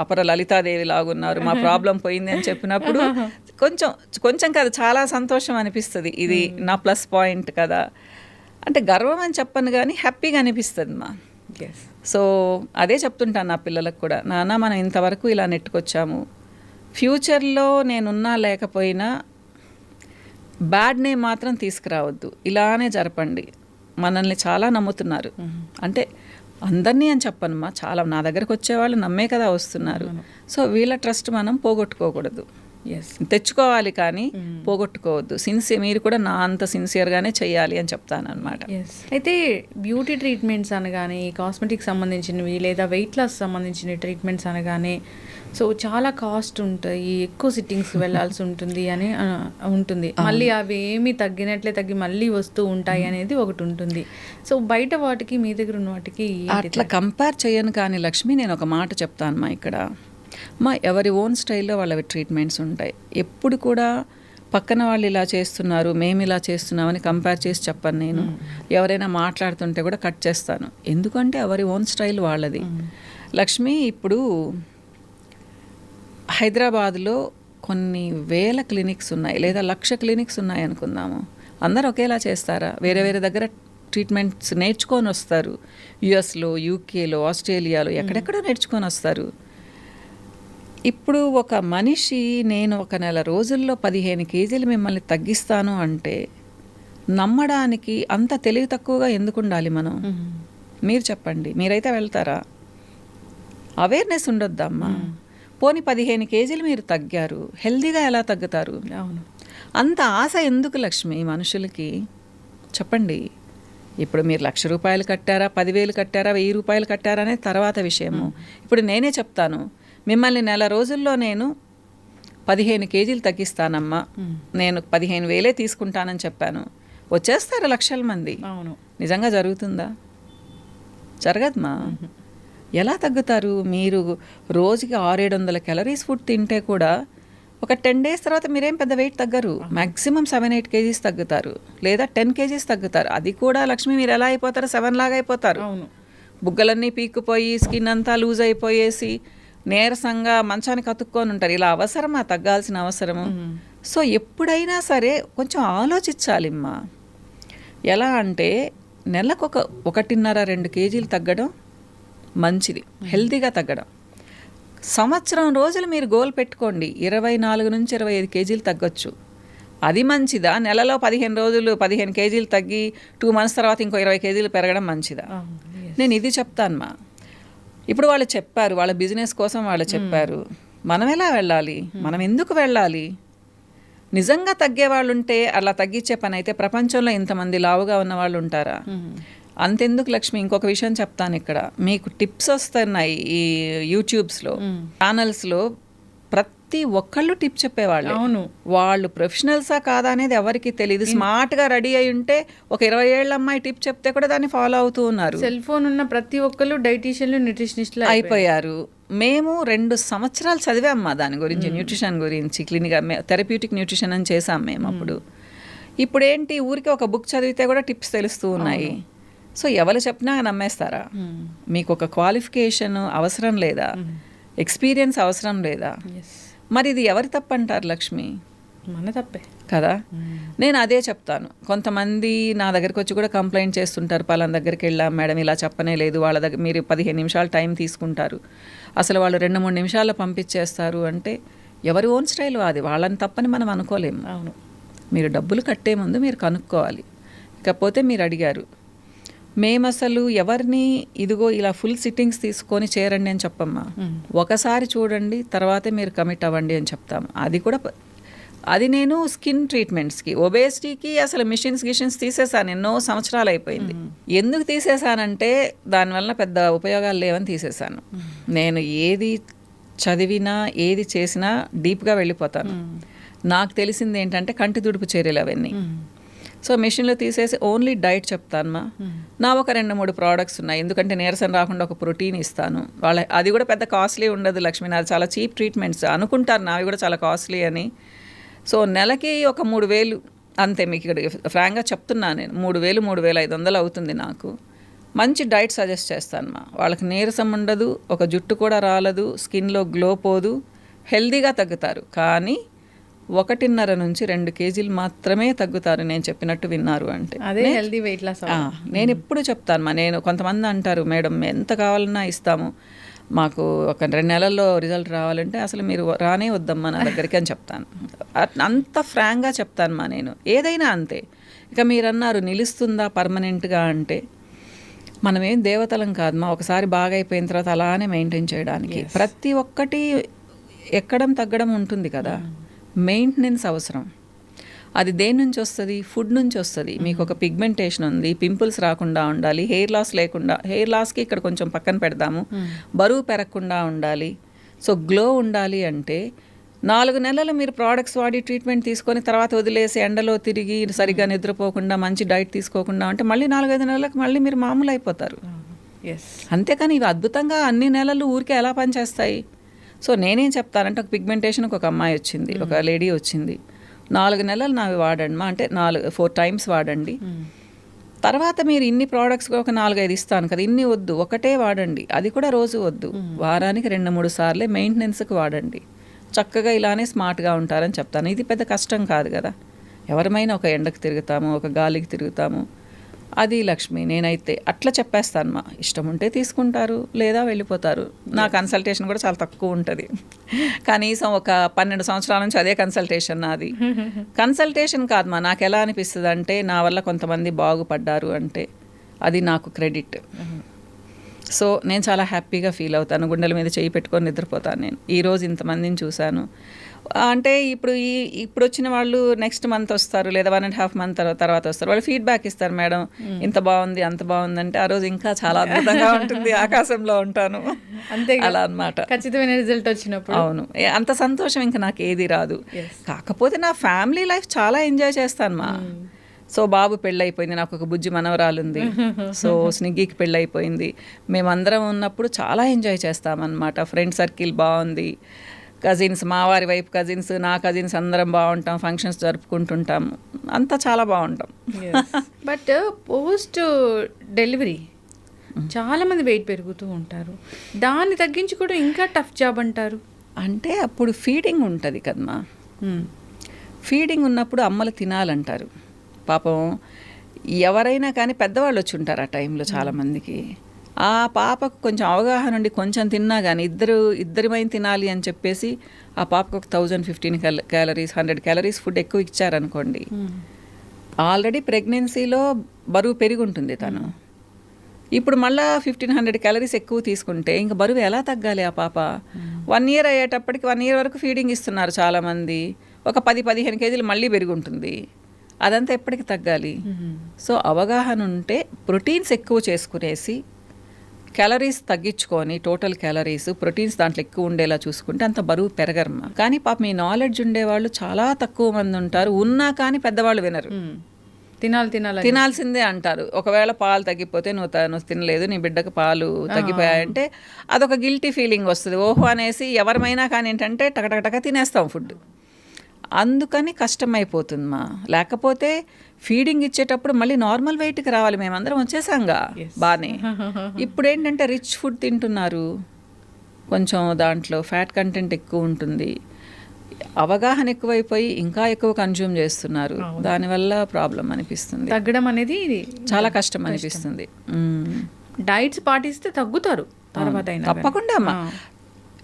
అపర లలితాదేవి లాగున్నారు, మా ప్రాబ్లం పోయింది అని చెప్పినప్పుడు కొంచెం కదా చాలా సంతోషం అనిపిస్తుంది. ఇది నా ప్లస్ పాయింట్ కదా. అంటే గర్వం అని చెప్పను కానీ హ్యాపీగా అనిపిస్తుంది మా. సో అదే చెప్తుంటాను నా పిల్లలకు కూడా, నాన్న మనం ఇంతవరకు ఇలా నెట్టుకొచ్చాము, ఫ్యూచర్లో నేనున్నా లేకపోయినా బ్యాడ్ నేమ్ మాత్రం తీసుకురావద్దు, ఇలానే జరపండి. మనల్ని చాలా నమ్ముతున్నారు, అంటే అందరినీ అని చెప్పనమ్మా, చాలా నా దగ్గరకు వచ్చేవాళ్ళు నమ్మే కదా వస్తున్నారు. సో వీళ్ళ ట్రస్ట్ మనం పోగొట్టుకోకూడదు, తెచ్చుకోవాలి కానీ పోగొట్టుకోవద్దు. మీరు కూడా నా అంత సిన్సియర్గానే చేయాలి అని చెప్తాను అనమాట. అయితే బ్యూటీ ట్రీట్మెంట్స్ అనగానే, కాస్మెటిక్ సంబంధించినవి లేదా వెయిట్ లాస్ సంబంధించిన ట్రీట్మెంట్స్ అనగానే సో చాలా కాస్ట్ ఉంటాయి, ఎక్కువ సిట్టింగ్స్ వెళ్ళాల్సి ఉంటుంది అని ఉంటుంది. మళ్ళీ అవి ఏమి తగ్గినట్లే తగ్గి మళ్ళీ వస్తూ ఉంటాయి అనేది ఒకటి ఉంటుంది. సో బయట వాటికి మీ దగ్గర ఉన్న వాటికి అట్లా కంపేర్ చేయను. కానీ లక్ష్మి నేను ఒక మాట చెప్తాను మా, ఇక్కడ మా ఎవరి ఓన్ స్టైల్లో వాళ్ళవి ట్రీట్మెంట్స్ ఉంటాయి. ఎప్పుడు కూడా పక్కన వాళ్ళు ఇలా చేస్తున్నారు మేము ఇలా చేస్తున్నామని కంపేర్ చేసి చెప్పను నేను. ఎవరైనా మాట్లాడుతుంటే కూడా కట్ చేస్తాను, ఎందుకంటే ఎవరి ఓన్ స్టైల్ వాళ్ళది. లక్ష్మి ఇప్పుడు హైదరాబాద్లో కొన్ని వేల క్లినిక్స్ ఉన్నాయి, లేదా 1,00,000 క్లినిక్స్ ఉన్నాయి అనుకుందాము. అందరు ఒకేలా చేస్తారా? వేరే వేరే దగ్గర ట్రీట్మెంట్స్ నేర్చుకొని వస్తారు. యుఎస్లో, యూకేలో, ఆస్ట్రేలియాలో ఎక్కడెక్కడో నేర్చుకొని వస్తారు. ఇప్పుడు ఒక మనిషి నేను ఒక నెల రోజుల్లో 15 కేజీలు మిమ్మల్ని తగ్గిస్తాను అంటే నమ్మడానికి అంత తెలివి తక్కువగా ఎందుకు ఉండాలి మనం? మీరు చెప్పండి, మీరైతే వెళ్తారా? అవేర్నెస్ ఉండొద్దమ్మా. పోనీ 15 కేజీలు మీరు తగ్గారు, హెల్దీగా ఎలా తగ్గుతారు? అవును, అంత ఆశ ఎందుకు లక్ష్మి మనుషులకి చెప్పండి. ఇప్పుడు మీరు 1,00,000 రూపాయలు కట్టారా, 10,000 కట్టారా, 1,000 రూపాయలు కట్టారా అనేది తర్వాత విషయము. ఇప్పుడు నేనే చెప్తాను, మిమ్మల్ని నెల రోజుల్లో నేను 15 కేజీలు తగ్గిస్తానమ్మా, నేను 15,000 తీసుకుంటానని చెప్పాను. వచ్చేస్తారు లక్షల మంది. అవును, నిజంగా జరుగుతుందా? జరగదమ్మా. ఎలా తగ్గుతారు? మీరు రోజుకి 600-700 క్యాలరీస్ ఫుడ్ తింటే కూడా ఒక 10 days తర్వాత మీరేం పెద్ద వెయిట్ తగ్గరు. మ్యాక్సిమం 7-8 కేజీస్ తగ్గుతారు, లేదా 10 కేజీస్ తగ్గుతారు. అది కూడా లక్ష్మి మీరు ఎలా అయిపోతారు? 7 లాగా అయిపోతారు. అవును, బుగ్గలన్నీ పీక్కుపోయి స్కిన్ అంతా లూజ్ అయిపోయేసి నీరసంగా మంచానికి అతుక్కొని ఉంటారు. ఇలా అవసరమా? తగ్గాల్సిన అవసరము. సో ఎప్పుడైనా సరే కొంచెం ఆలోచించాలిమ్మా. ఎలా అంటే నెలకు 1.5-2 కేజీలు తగ్గడం మంచిది, హెల్తీగా తగ్గడం. సంవత్సరం రోజులు మీరు గోల్ పెట్టుకోండి, 24 నుంచి 25 కేజీలు తగ్గొచ్చు. అది మంచిదా? నెలలో 15 కేజీలు తగ్గి 2 months తర్వాత ఇంకో 20 కేజీలు పెరగడం మంచిదా? నేను ఇది చెప్తాను. ఇప్పుడు వాళ్ళు చెప్పారు, వాళ్ళ బిజినెస్ కోసం వాళ్ళు చెప్పారు, మనం ఎలా వెళ్ళాలి, మనం ఎందుకు వెళ్ళాలి? నిజంగా తగ్గే వాళ్ళు ఉంటే అలా తగ్గించే పని అయితే ప్రపంచంలో ఇంతమంది లావుగా ఉన్న వాళ్ళు ఉంటారా? అంతెందుకు లక్ష్మి, ఇంకొక విషయం చెప్తాను. ఇక్కడ మీకు టిప్స్ వస్తున్నాయి ఈ యూట్యూబ్స్లో, ఛానల్స్లో, ప్రతి ఒక్కళ్ళు టిప్ చెప్పేవాళ్ళు. అవును, వాళ్ళు ప్రొఫెషనల్సా కాదా అనేది ఎవరికి తెలియదు. స్మార్ట్గా రెడీ అయి ఉంటే ఒక 20 ఏళ్ళ అమ్మాయి టిప్ చెప్తే కూడా దాన్ని ఫాలో అవుతూ ఉన్నారు. సెల్ ఫోన్ ఉన్న ప్రతి ఒక్కళ్ళు డైటీషియన్లు, న్యూట్రిషనిస్టులు అయిపోయారు. మేము 2 సంవత్సరాలు చదివామ్మా దాని గురించి, న్యూట్రిషన్ గురించి, క్లినిక్గా థెరప్యూటిక్ న్యూట్రిషన్ అని చేసాం మేము అప్పుడు. ఇప్పుడు ఏంటి, ఊరికి ఒక బుక్ చదివితే కూడా టిప్స్ తెలుస్తూ ఉన్నాయి. సో ఎవరు చెప్పినా నమ్మేస్తారా? మీకు ఒక క్వాలిఫికేషన్ అవసరం లేదా? ఎక్స్పీరియన్స్ అవసరం లేదా? మరి ఇది ఎవరి తప్పు అంటారు లక్ష్మి? మన తప్పే కదా. నేను అదే చెప్తాను. కొంతమంది నా దగ్గరికి వచ్చి కూడా కంప్లైంట్ చేస్తుంటారు, పలానా దగ్గరికి వెళ్ళాం మేడం, ఇలా చెప్పనే లేదు, వాళ్ళ దగ్గర మీరు 15 నిమిషాలు టైం తీసుకుంటారు, అసలు వాళ్ళు 2-3 నిమిషాల్లో పంపించేస్తారు అంటే ఎవరి ఓన్ స్టైల్ అది, వాళ్ళని తప్పని మనం అనుకోలేము. అవును, మీరు డబ్బులు కట్టే ముందు మీరు కనుక్కోవాలి. ఇకపోతే మీరు అడిగారు, మేము అసలు ఎవరిని ఇదిగో ఇలా ఫుల్ సిట్టింగ్స్ తీసుకొని చేరండి అని చెప్పమ్మా. ఒకసారి చూడండి, తర్వాతే మీరు కమిట్ అవ్వండి అని చెప్తాము. అది నేను స్కిన్ ట్రీట్మెంట్స్కి, ఒబేసిటీకి అసలు గిషన్స్ తీసేసాను, ఎన్నో సంవత్సరాలు అయిపోయింది. ఎందుకు తీసేసానంటే దానివల్ల పెద్ద ఉపయోగాలు లేవని తీసేసాను. నేను ఏది చదివినా ఏది చేసినా డీప్గా వెళ్ళిపోతాను. నాకు తెలిసింది ఏంటంటే కంటి తుడుపు చర్యలు అవన్నీ. సో మెషిన్లో తీసేసి ఓన్లీ డైట్ చెప్తానమ్మా. నా ఒక 2-3 ప్రోడక్ట్స్ ఉన్నాయి, ఎందుకంటే నీరసం రాకుండా ఒక ప్రోటీన్ ఇస్తాను. అది కూడా పెద్ద కాస్ట్లీ ఉండదు లక్ష్మి, నాది చాలా చీప్ ట్రీట్మెంట్స్ అనుకుంటారు, నావి కూడా చాలా కాస్ట్లీ అని. సో నెలకి ఒక 3,000 అంతే, మీకు ఇక్కడ ఫ్రాంక్గా చెప్తున్నాను నేను. 3,000, 3,500 అవుతుంది నాకు. మంచి డైట్ సజెస్ట్ చేస్తానమ్మా. వాళ్ళకి నీరసం ఉండదు, ఒక జుట్టు కూడా రాలదు, స్కిన్లో గ్లో పోదు, హెల్దీగా తగ్గుతారు. కానీ 1.5 నుంచి 2 కేజీలు మాత్రమే తగ్గుతారు, నేను చెప్పినట్టు విన్నారు అంటే. అదే హెల్దీ వెయిట్ లాస్. నేను ఎప్పుడు చెప్తాను, నేను కొంతమంది అంటారు మేడం ఎంత కావాలన్నా ఇస్తాము, మాకు ఒక 2 నెలల్లో రిజల్ట్ రావాలంటే అసలు మీరు రానే వద్దమ్మా నా దగ్గరికి అని చెప్తాను. అంత ఫ్రాంక్గా చెప్తాను నేను, ఏదైనా అంతే. ఇక మీరు అన్నారు నిలుస్తుందా పర్మనెంట్గా అంటే, మనమేం దేవతలం కాదమ్మా, ఒకసారి బాగా అయిపోయిన తర్వాత అలానే మెయింటైన్ చేయడానికి. ప్రతి ఒక్కటి ఎక్కడం తగ్గడం ఉంటుంది కదా, మెయింటెనెన్స్ అవసరం. అది దేని నుంచి వస్తుంది? ఫుడ్ నుంచి వస్తుంది. మీకు ఒక పిగ్మెంటేషన్ ఉంది, పింపుల్స్ రాకుండా ఉండాలి, హెయిర్ లాస్ లేకుండా, హెయిర్ లాస్కి ఇక్కడ కొంచెం పక్కన పెడదాము, బరువు పెరగకుండా ఉండాలి, సో గ్లో ఉండాలి అంటే 4 నెలలు మీరు ప్రోడక్ట్స్ వాడి ట్రీట్మెంట్ తీసుకొని తర్వాత వదిలేసి ఎండలో తిరిగి సరిగ్గా నిద్రపోకుండా మంచి డైట్ తీసుకోకుండా అంటే మళ్ళీ 4-5 నెలలకు మళ్ళీ మీరు మామూలు అయిపోతారు. అంతేకాని ఇవి అద్భుతంగా అన్ని నెలలు ఊరికే ఎలా పనిచేస్తాయి? సో నేనేం చెప్తానంటే, ఒక పిగ్మెంటేషన్కి ఒక అమ్మాయి వచ్చింది, ఒక లేడీ వచ్చింది, 4 నెలలు నావి వాడండి అంటే 4 times వాడండి. తర్వాత మీరు ఇన్ని ప్రోడక్ట్స్ ఒక 4-5 ఇస్తాను కదా, ఇన్ని వద్దు, ఒకటే వాడండి, అది కూడా రోజు వద్దు, వారానికి 2-3 సార్లే మెయింటెనెన్స్కి వాడండి, చక్కగా ఇలానే స్మార్ట్గా ఉంటారని చెప్తాను. ఇది పెద్ద కష్టం కాదు కదా, ఎవరమైనా ఒక ఎండకు తిరుగుతాము, ఒక గాలికి తిరుగుతాము. అది లక్ష్మి, నేనైతే అట్లా చెప్పేస్తాను. మా ఇష్టం ఉంటే తీసుకుంటారు, లేదా వెళ్ళిపోతారు. నా కన్సల్టేషన్ కూడా చాలా తక్కువ ఉంటుంది, కనీసం ఒక 12 సంవత్సరాల నుంచి అదే కన్సల్టేషన్ నాది. కన్సల్టేషన్ కాదమ్మా, నాకు ఎలా అనిపిస్తుంది అంటే, నా వల్ల కొంతమంది బాగుపడ్డారు అంటే అది నాకు క్రెడిట్. సో నేను చాలా హ్యాపీగా ఫీల్ అవుతాను, గుండెల మీద చేయి పెట్టుకొని నిద్రపోతాను. నేను ఈరోజు ఇంతమందిని చూశాను అంటే, ఇప్పుడు వచ్చిన వాళ్ళు నెక్స్ట్ మంత్ వస్తారు, లేదా 1.5 months తర్వాత వస్తారు, వాళ్ళు ఫీడ్బ్యాక్ ఇస్తారు, మేడం ఇంత బాగుంది అంత బాగుంది అంటే, ఆ రోజు ఇంకా చాలా అద్భుతంగా ఉంటుంది, ఆకాశంలో ఉంటాను. అంతే అలా అన్నమాట. ఖచ్చితమైన రిజల్ట్ వచ్చినప్పుడు అవును, అంత సంతోషం ఇంకా నాకు ఏది రాదు. కాకపోతే నా ఫ్యామిలీ లైఫ్ చాలా ఎంజాయ్ చేస్తాను మా. సో బాబు పెళ్ళైపోయింది, నాకు ఒక బుజ్జి మనవరాలు ఉంది, సో స్నిగ్గికి పెళ్ళైపోయింది. మేమందరం ఉన్నప్పుడు చాలా ఎంజాయ్ చేస్తామన్నమాట. ఫ్రెండ్ సర్కిల్ బాగుంది, కజిన్స్, మా వారి వైపు కజిన్స్, నా కజిన్స్ అందరం బాగుంటాం, ఫంక్షన్స్ జరుపుకుంటుంటాము, అంతా చాలా బాగుంటాం. బట్ పోస్ట్ డెలివరీ చాలామంది వెయిట్ పెరుగుతూ ఉంటారు, దాన్ని తగ్గించుకోవడం ఇంకా టఫ్ జాబ్ అంటారు. అంటే అప్పుడు ఫీడింగ్ ఉంటుంది కదమ్మా, ఫీడింగ్ ఉన్నప్పుడు అమ్మలు తినాలంటారు. పాపం ఎవరైనా కానీ పెద్దవాళ్ళు వచ్చి ఉంటారు ఆ టైంలో చాలామందికి. ఆ పాపకు కొంచెం అవగాహన ఉండి కొంచెం తిన్నా కానీ ఇద్దరిమైనా తినాలి అని చెప్పేసి ఆ పాపకు ఒక 1015 క్యాలరీస్ 100 క్యాలరీస్ ఫుడ్ ఎక్కువ ఇచ్చారనుకోండి, ఆల్రెడీ ప్రెగ్నెన్సీలో బరువు పెరిగి ఉంటుంది తను. ఇప్పుడు మళ్ళీ 1500 క్యాలరీస్ ఎక్కువ తీసుకుంటే ఇంకా బరువు ఎలా తగ్గాలి ఆ పాప? 1 year అయ్యేటప్పటికి 1 year వరకు ఫీడింగ్ ఇస్తున్నారు చాలామంది, ఒక 10-15 కేజీలు మళ్ళీ పెరిగి ఉంటుంది. అదంతా ఎప్పటికి తగ్గాలి? సో అవగాహన ఉంటే ప్రోటీన్స్ ఎక్కువ చేసుకునేసి క్యాలరీస్ తగ్గించుకొని టోటల్ క్యాలరీస్ ప్రోటీన్స్ దాంట్లో ఎక్కువ ఉండేలా చూసుకుంటే అంత బరువు పెరగరమ్మా. కానీ పాప మీ నాలెడ్జ్ ఉండేవాళ్ళు చాలా తక్కువ మంది ఉంటారు, ఉన్నా కానీ పెద్దవాళ్ళు వినరు. తినాల్సిందే అంటారు. ఒకవేళ పాలు తగ్గిపోతే నువ్వు తినలేదు, నీ బిడ్డకు పాలు తగ్గిపోయాయంటే అదొక గిల్టీ ఫీలింగ్ వస్తుంది. ఓహో అనేసి ఎవరమైనా కానీ ఏంటంటే టకటక తినేస్తాం ఫుడ్. అందుకని కష్టమైపోతుందమ్మా. లేకపోతే ఫీడింగ్ ఇచ్చేటప్పుడు మళ్ళీ నార్మల్ వెయిట్కి రావాలి. మేమందరం వచ్చేసాంగా బాగానే. ఇప్పుడు ఏంటంటే రిచ్ ఫుడ్ తింటున్నారు, కొంచెం దాంట్లో ఫ్యాట్ కంటెంట్ ఎక్కువ ఉంటుంది, అవగాహన ఎక్కువైపోయి ఇంకా ఎక్కువ కన్జ్యూమ్ చేస్తున్నారు. దానివల్ల ప్రాబ్లం అనిపిస్తుంది, తగ్గడం అనేది చాలా కష్టం అనిపిస్తుంది. డైట్స్ పాటిస్తే తగ్గుతారు తర్వాత తప్పకుండా అమ్మా.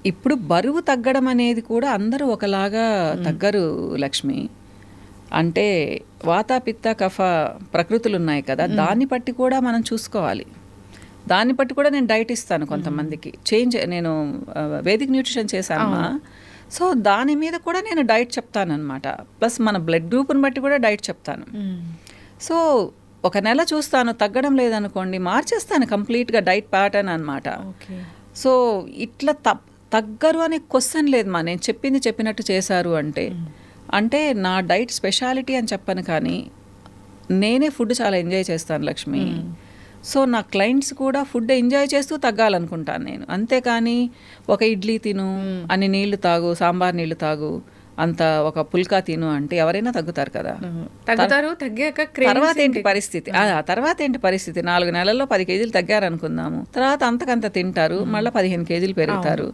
ఇప్పుడు బరువు తగ్గడం అనేది కూడా అందరూ ఒకలాగా తగ్గరు లక్ష్మి. అంటే వాత పిత్త కఫ ప్రకృతులు ఉన్నాయి కదా, దాన్ని బట్టి కూడా మనం చూసుకోవాలి. దాన్ని బట్టి కూడా నేను డైట్ ఇస్తాను కొంతమందికి. నేను వేదిక్ న్యూట్రిషన్ చేశానమ్మా. సో దాని మీద కూడా నేను డైట్ చెప్తానన్నమాట. ప్లస్ మన బ్లడ్ గ్రూప్ని బట్టి కూడా డైట్ చెప్తాను. సో ఒక నెల చూస్తాను, తగ్గడం లేదనుకోండి మార్చేస్తాను కంప్లీట్గా డైట్ ప్యాటర్న్ అనమాట. సో ఇట్లా తగ్గరు అనే క్వశ్చన్ లేదమ్మా. నేను చెప్పినట్టు చేశారు అంటే నా డైట్ స్పెషాలిటీ అని చెప్పను, కానీ నేనే ఫుడ్ చాలా ఎంజాయ్ చేస్తాను లక్ష్మి. సో నా క్లయింట్స్ కూడా ఫుడ్ ఎంజాయ్ చేస్తూ తగ్గాలనుకుంటాను నేను. అంతేకాని ఒక ఇడ్లీ తిను, అన్ని నీళ్లు తాగు, సాంబార్ నీళ్లు తాగు, అంత ఒక పుల్కా తిను అంటే ఎవరైనా తగ్గుతారు కదా. తర్వాత ఏంటి పరిస్థితి? తర్వాత ఏంటి పరిస్థితి? 4 నెలల్లో 10 కేజీలు తగ్గారనుకుందాము, తర్వాత అంతకంత తింటారు, మళ్ళీ 15 కేజీలు పెరుగుతారు.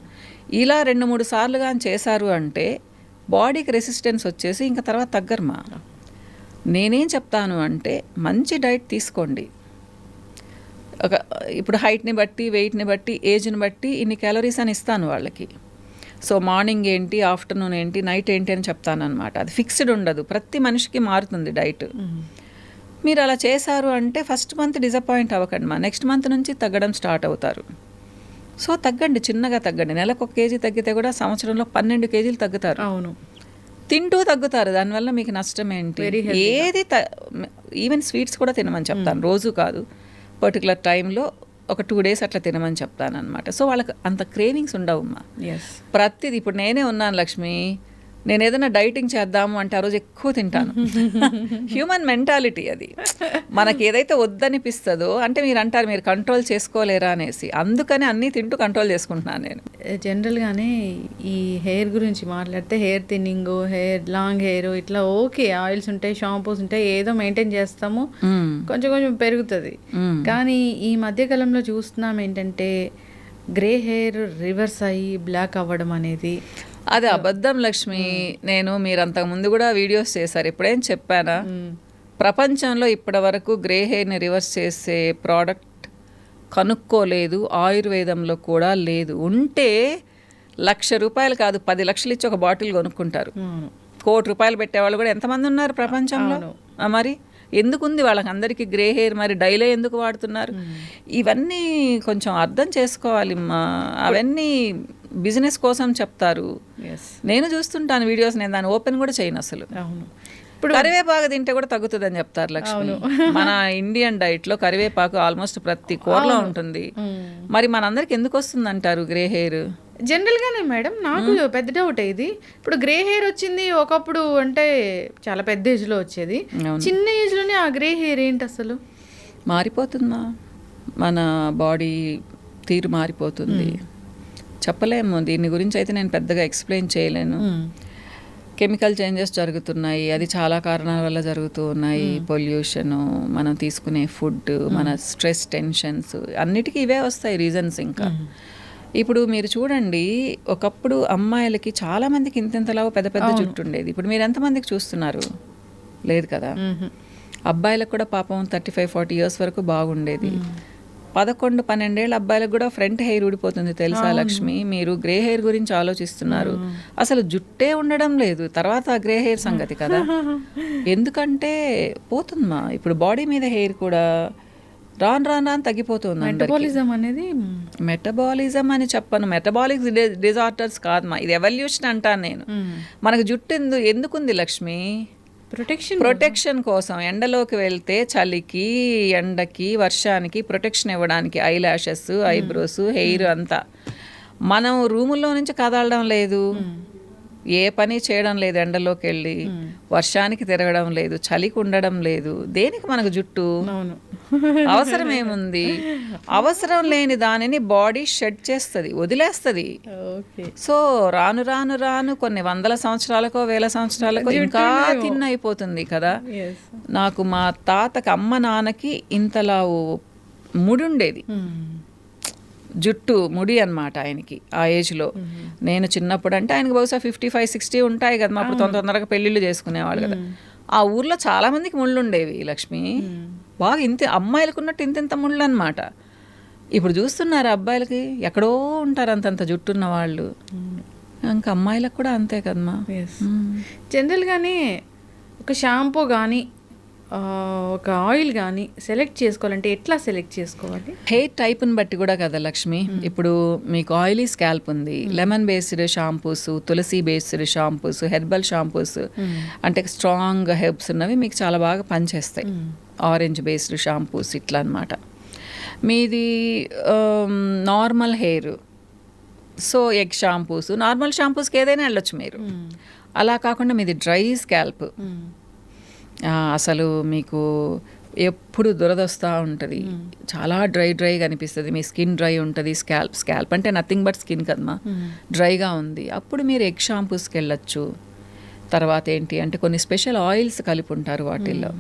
ఇలా 2-3 సార్లు కానీ చేశారు అంటే బాడీకి రెసిస్టెన్స్ వచ్చేసి ఇంకా తర్వాత తగ్గరమా. నేనేం చెప్తాను అంటే మంచి డైట్ తీసుకోండి. ఇప్పుడు హైట్ని బట్టి, వెయిట్ని బట్టి, ఏజ్ని బట్టి ఇన్ని క్యాలరీస్ అని ఇస్తాను వాళ్ళకి. సో మార్నింగ్ ఏంటి, ఆఫ్టర్నూన్ ఏంటి, నైట్ ఏంటి అని చెప్తాను అనమాట. అది ఫిక్స్డ్ ఉండదు, ప్రతి మనిషికి మారుతుంది డైట్. మీరు అలా చేశారు అంటే ఫస్ట్ మంత్ డిసప్పాయింట్ అవ్వకండి మా, నెక్స్ట్ మంత్ నుంచి తగ్గడం స్టార్ట్ అవుతారు. సో తగ్గండి, చిన్నగా తగ్గండి. నెలకు 1 కేజీ తగ్గితే కూడా సంవత్సరంలో 12 కేజీలు తగ్గుతారు. అవును, తింటూ తగ్గుతారు. దానివల్ల మీకు నష్టం ఏంటి? ఏది ఈవెన్ స్వీట్స్ కూడా తినమని చెప్తాను, రోజు కాదు, పర్టికులర్ టైంలో ఒక 2 days అట్లా తినమని చెప్తాను అనమాట. సో వాళ్ళకి అంత క్రేవింగ్స్ ఉండవమ్మా. ప్రతిది ఇప్పుడు నేనే ఉన్నాను లక్ష్మి, నేను ఏదైనా డైటింగ్ చేద్దాము అంటే ఆ రోజు ఎక్కువ తింటాను. హ్యూమన్ మెంటాలిటీ అది. మనకి ఏదైతే వద్దనిపిస్తుందో, అంటే మీరు అంటారు మీరు కంట్రోల్ చేసుకోలేరా అనేసి, అందుకని అన్నీ తింటూ కంట్రోల్ చేసుకుంటున్నాను నేను. జనరల్గానే ఈ హెయిర్ గురించి మాట్లాడితే hair thinning, hair long hair ఇట్లా ఓకే, ఆయిల్స్ ఉంటాయి, షాంపూస్ ఉంటాయి, ఏదో మెయింటైన్ చేస్తాము, కొంచెం కొంచెం పెరుగుతుంది. కానీ ఈ మధ్యకాలంలో చూస్తున్నాం ఏంటంటే గ్రే హెయిర్ రివర్స్ అయ్యి బ్లాక్ అవ్వడం అనేది అది అబద్ధం లక్ష్మి. మీరు అంతకు ముందు కూడా వీడియోస్ చేశారు, ఇప్పుడేం చెప్పానా? ప్రపంచంలో ఇప్పటి వరకు గ్రే హెయిర్ని రివర్స్ చేసే ప్రోడక్ట్ కనుక్కోలేదు, ఆయుర్వేదంలో కూడా లేదు. ఉంటే ₹1,00,000 కాదు 10 లక్షలు ఇచ్చి ఒక బాటిల్ కొనుక్కుంటారు. ₹1,00,00,000 పెట్టేవాళ్ళు కూడా ఎంతమంది ఉన్నారు ప్రపంచంలో? మరి ఎందుకుంది వాళ్ళకి అందరికీ గ్రే హెయిర్? మరి డైలీ ఎందుకు వాడుతున్నారు? ఇవన్నీ కొంచెం అర్థం చేసుకోవాలి. అవన్నీ బిజినెస్ కోసం చెప్తారు. నేను చూస్తుంటాను వీడియోస్, నేను దాన్ని ఓపెన్ కూడా చేయను అసలు. ఇప్పుడు కరివేపాకు తింటే కూడా తగ్గుతుందని చెప్తారు లక్ష్మి. మన ఇండియన్ డైట్లో కరివేపాకు ఆల్మోస్ట్ ప్రతి కూరలో ఉంటుంది. మరి మనందరికి ఎందుకు వస్తుంది అంటారు గ్రే హెయిర్? జనరల్గానే మేడం, నాకు పెద్ద డౌట్ ఇది. ఇప్పుడు గ్రే హెయిర్ వచ్చింది ఒకప్పుడు, అంటే చాలా పెద్ద ఏజ్లో వచ్చేది, చిన్న ఏజ్లోనే ఆ గ్రే హెయిర్ ఏంటి అసలు? మారిపోతుందా, మన బాడీ తీరు మారిపోతుంది. చెప్పలేము, దీని గురించి అయితే నేను పెద్దగా ఎక్స్ప్లెయిన్ చేయలేను. కెమికల్ చేంజెస్ జరుగుతున్నాయి, అది చాలా కారణాల వల్ల జరుగుతూ ఉన్నాయి. పొల్యూషను, మనం తీసుకునే ఫుడ్, మన స్ట్రెస్, టెన్షన్స్, అన్నిటికీ ఇవే వస్తాయి రీజన్స్. ఇంకా ఇప్పుడు మీరు చూడండి, ఒకప్పుడు అమ్మాయిలకి చాలా మందికి ఇంతెంతలా పెద్ద పెద్ద జుట్టు ఉండేది. ఇప్పుడు మీరు ఎంతమందికి చూస్తున్నారు? లేదు కదా. అబ్బాయిలకు కూడా పాపం 35-40 ఇయర్స్ వరకు బాగుండేది. 11-12 ఏళ్ళ అబ్బాయిలకు కూడా ఫ్రంట్ హెయిర్ ఊడిపోతుంది తెలుసా లక్ష్మి. మీరు గ్రే హెయిర్ గురించి ఆలోచిస్తున్నారు, అసలు జుట్టే ఉండడం లేదు. తర్వాత గ్రే హెయిర్ సంగతి కదా, ఎందుకంటే పోతుందమ్మా. ఇప్పుడు బాడీ మీద హెయిర్ కూడా రాను రాను రాను తగ్గిపోతుంది. మెటబాలిజం అనేది, మెటబాలిజం అని చెప్పను, మెటబాలిక్ డిజార్డర్స్ కాదమ్మా, ఇది ఎవల్యూషన్ అంటాను నేను. మనకు జుట్టు ఎందుకుంది లక్ష్మి? ప్రొటెక్షన్ కోసం. ఎండలోకి వెళ్తే చలికి, ఎండకి, వర్షానికి ప్రొటెక్షన్ ఇవ్వడానికి ఐ ల్యాషెస్, ఐబ్రోస్, హెయిర్ అంతా. మనం రూముల్లో నుంచి కదలడం లేదు, ఏ పని చేయడం లేదు, ఎండలోకి వెళ్ళి వర్షానికి తిరగడం లేదు, చలికి ఉండడం లేదు. దేనికి మనకు జుట్టు? అవసరం ఏముంది? అవసరం లేని దానిని బాడీ షెడ్ చేస్తుంది, వదిలేస్తుంది. సో రాను రాను రాను కొన్ని 100 సంవత్సరాలకో 1000 సంవత్సరాలకో ఇంకా తిన్న అయిపోతుంది కదా. నాకు మా తాతకి, అమ్మ నాన్నకి ఇంతలా ముడి ఉండేది, జుట్టు ముడి అన్నమాట ఆయనకి ఆ ఏజ్లో. నేను చిన్నప్పుడు అంటే ఆయనకి బహుశా 55-60 ఉంటాయి కదా, అప్పుడు తొందరగా పెళ్ళిళ్ళు చేసుకునేవాళ్ళు కదా. ఆ ఊర్లో చాలా మందికి ముళ్ళు ఉండేవి లక్ష్మి, బాగా ఇంత అమ్మాయిలకు ఉన్నట్టు ఇంత ముళ్ళు అనమాట. ఇప్పుడు చూస్తున్నారు అబ్బాయిలకి ఎక్కడో ఉంటారు అంతంత జుట్టున్న వాళ్ళు, ఇంకా అమ్మాయిలకు కూడా అంతే కదమ్మా. జనరల్గానే ఒక షాంపూ కానీ ఒక ఆయిల్ కానీ సెలెక్ట్ చేసుకోవాలంటే ఎట్లా సెలెక్ట్ చేసుకోవాలి? హెయిర్ టైప్ని బట్టి కూడా కదా లక్ష్మి. ఇప్పుడు మీకు ఆయిలీ స్కాల్ప్ ఉంది, లెమన్ బేస్డ్ షాంపూస్, తులసి బేస్డ్ షాంపూస్, హెర్బల్ షాంపూస్ అంటే స్ట్రాంగ్ హెర్బ్స్ ఉన్నవి మీకు చాలా బాగా పనిచేస్తాయి. ఆరెంజ్ బేస్డ్ షాంపూస్ ఇట్లా అనమాట. మీది normal hair, so egg shampoos, normal షాంపూస్కి ఏదైనా వెళ్ళొచ్చు మీరు. అలా కాకుండా మీది డ్రై స్కాల్ప్, అసలు మీకు ఎప్పుడు దురదొస్తూ ఉంటుంది, చాలా డ్రైగా అనిపిస్తుంది, మీ స్కిన్ డ్రై ఉంటుంది. స్కాల్ప్ అంటే నథింగ్ బట్ స్కిన్ కదమ్మా, డ్రైగా ఉంది. అప్పుడు మీరు ఎగ్ షాంపూస్కి వెళ్ళొచ్చు. తర్వాత ఏంటి అంటే కొన్ని స్పెషల్ ఆయిల్స్ కలిపి ఉంటారు వాటిల్లో,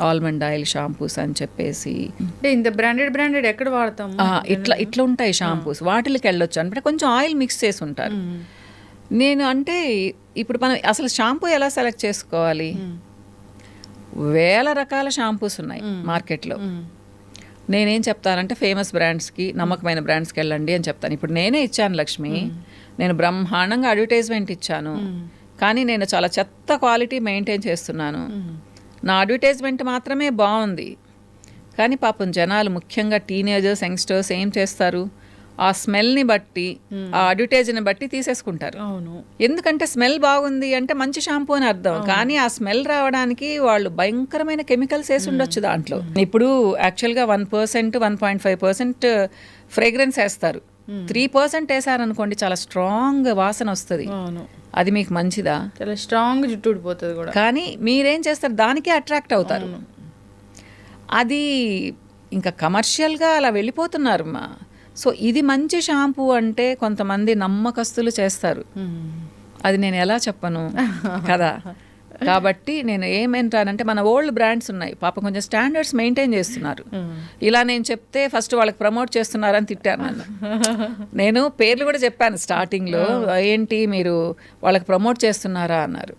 ఆల్మండ్ ఆయిల్ షాంపూస్ అని చెప్పేసి. ఇంత బ్రాండెడ్ ఎక్కడ వాడతాం, ఇట్లా ఉంటాయి షాంపూస్, వాటికి వెళ్ళొచ్చు. అంటే కొంచెం ఆయిల్ మిక్స్ చేసి ఉంటారు. నేను అంటే ఇప్పుడు మనం అసలు షాంపూ ఎలా సెలెక్ట్ చేసుకోవాలి? 1000 రకాల షాంపూస్ ఉన్నాయి మార్కెట్లో. నేనేం చెప్తానంటే ఫేమస్ బ్రాండ్స్కి, నమ్మకమైన బ్రాండ్స్కి వెళ్ళండి అని చెప్తాను. ఇప్పుడు నేనే ఇచ్చాను లక్ష్మి, నేను బ్రహ్మాండంగా అడ్వర్టైజ్మెంట్ ఇచ్చాను, కానీ నేను చాలా చెత్త క్వాలిటీ మెయింటైన్ చేస్తున్నాను. నా అడ్వర్టైజ్మెంట్ మాత్రమే బాగుంది, కానీ పాపం జనాలు, ముఖ్యంగా టీనేజర్స్, యంగ్స్టర్స్ ఏం చేస్తారు, ఆ స్మెల్ని బట్టి, ఆ అడ్వర్టైజ్ని బట్టి తీసేసుకుంటారు. ఎందుకంటే స్మెల్ బాగుంది అంటే మంచి షాంపూ అని అర్థం, కానీ ఆ స్మెల్ రావడానికి వాళ్ళు భయంకరమైన కెమికల్స్ వేసి ఉండొచ్చు దాంట్లో. ఇప్పుడు యాక్చువల్గా 1%, 1.5% ఫ్రేగ్రెన్స్ వేస్తారు, 3% వేసారనుకోండి చాలా స్ట్రాంగ్ వాసన వస్తుంది. అది మీకు మంచిదా? చాలా స్ట్రాంగ్ జుట్టు ఊడిపోతుంది కూడా. కానీ మీరేం చేస్తారు, దానికే అట్రాక్ట్ అవుతారు. అది ఇంకా కమర్షియల్గా అలా వెళ్ళిపోతున్నారు మా. సో ఇది మంచి షాంపూ అంటే కొంతమంది నమ్మకస్తులు చేస్తారు, అది నేను ఎలా చెప్పను కదా. కాబట్టి నేను ఏమంటానంటే మన ఓల్డ్ బ్రాండ్స్ ఉన్నాయి, పాప కొంచెం స్టాండర్డ్స్ మెయింటైన్ చేస్తున్నారు. ఇలా నేను చెప్తే ఫస్ట్ వాళ్ళకి ప్రమోట్ చేస్తున్నారని తిట్టాను నన్ను. నేను పేర్లు కూడా చెప్పాను స్టార్టింగ్లో, ఏంటి మీరు వాళ్ళకి ప్రమోట్ చేస్తున్నారా అన్నారు.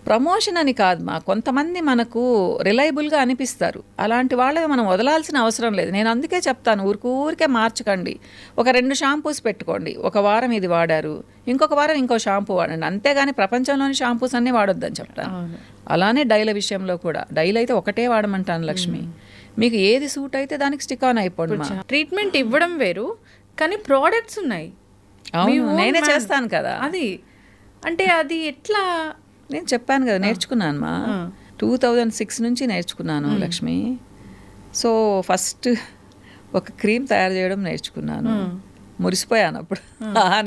ప్రమోషన్ అని కాదు మా, కొంతమంది మనకు రిలయబుల్గా అనిపిస్తారు, అలాంటి వాళ్ళవి మనం వదలాల్సిన అవసరం లేదు. నేను అందుకే చెప్తాను, ఊరికే మార్చకండి. ఒక 2 షాంపూస్ పెట్టుకోండి, ఒక వారం ఇది వాడారు, ఇంకొక వారం ఇంకో షాంపూ వాడండి, అంతేగాని ప్రపంచంలోని షాంపూస్ అన్నీ వాడొద్దని చెప్తాను. అలానే డైల విషయంలో కూడా, డైల్ అయితే ఒకటే వాడమంటాను లక్ష్మి, మీకు ఏది సూట్ అయితే దానికి స్టిక్ ఆన్ అయిపోండి. ట్రీట్మెంట్ ఇవ్వడం వేరు, కానీ ప్రోడక్ట్స్ ఉన్నాయి. అవును, నేనే చేస్తాను కదా. అది అంటే అది ఎట్లా? నేను చెప్పాను కదా, నేర్చుకున్నాను మా, 2006 నుంచి నేర్చుకున్నాను లక్ష్మి. సో ఫస్ట్ ఒక క్రీమ్ తయారు చేయడం నేర్చుకున్నాను, మురిసిపోయాను అప్పుడు,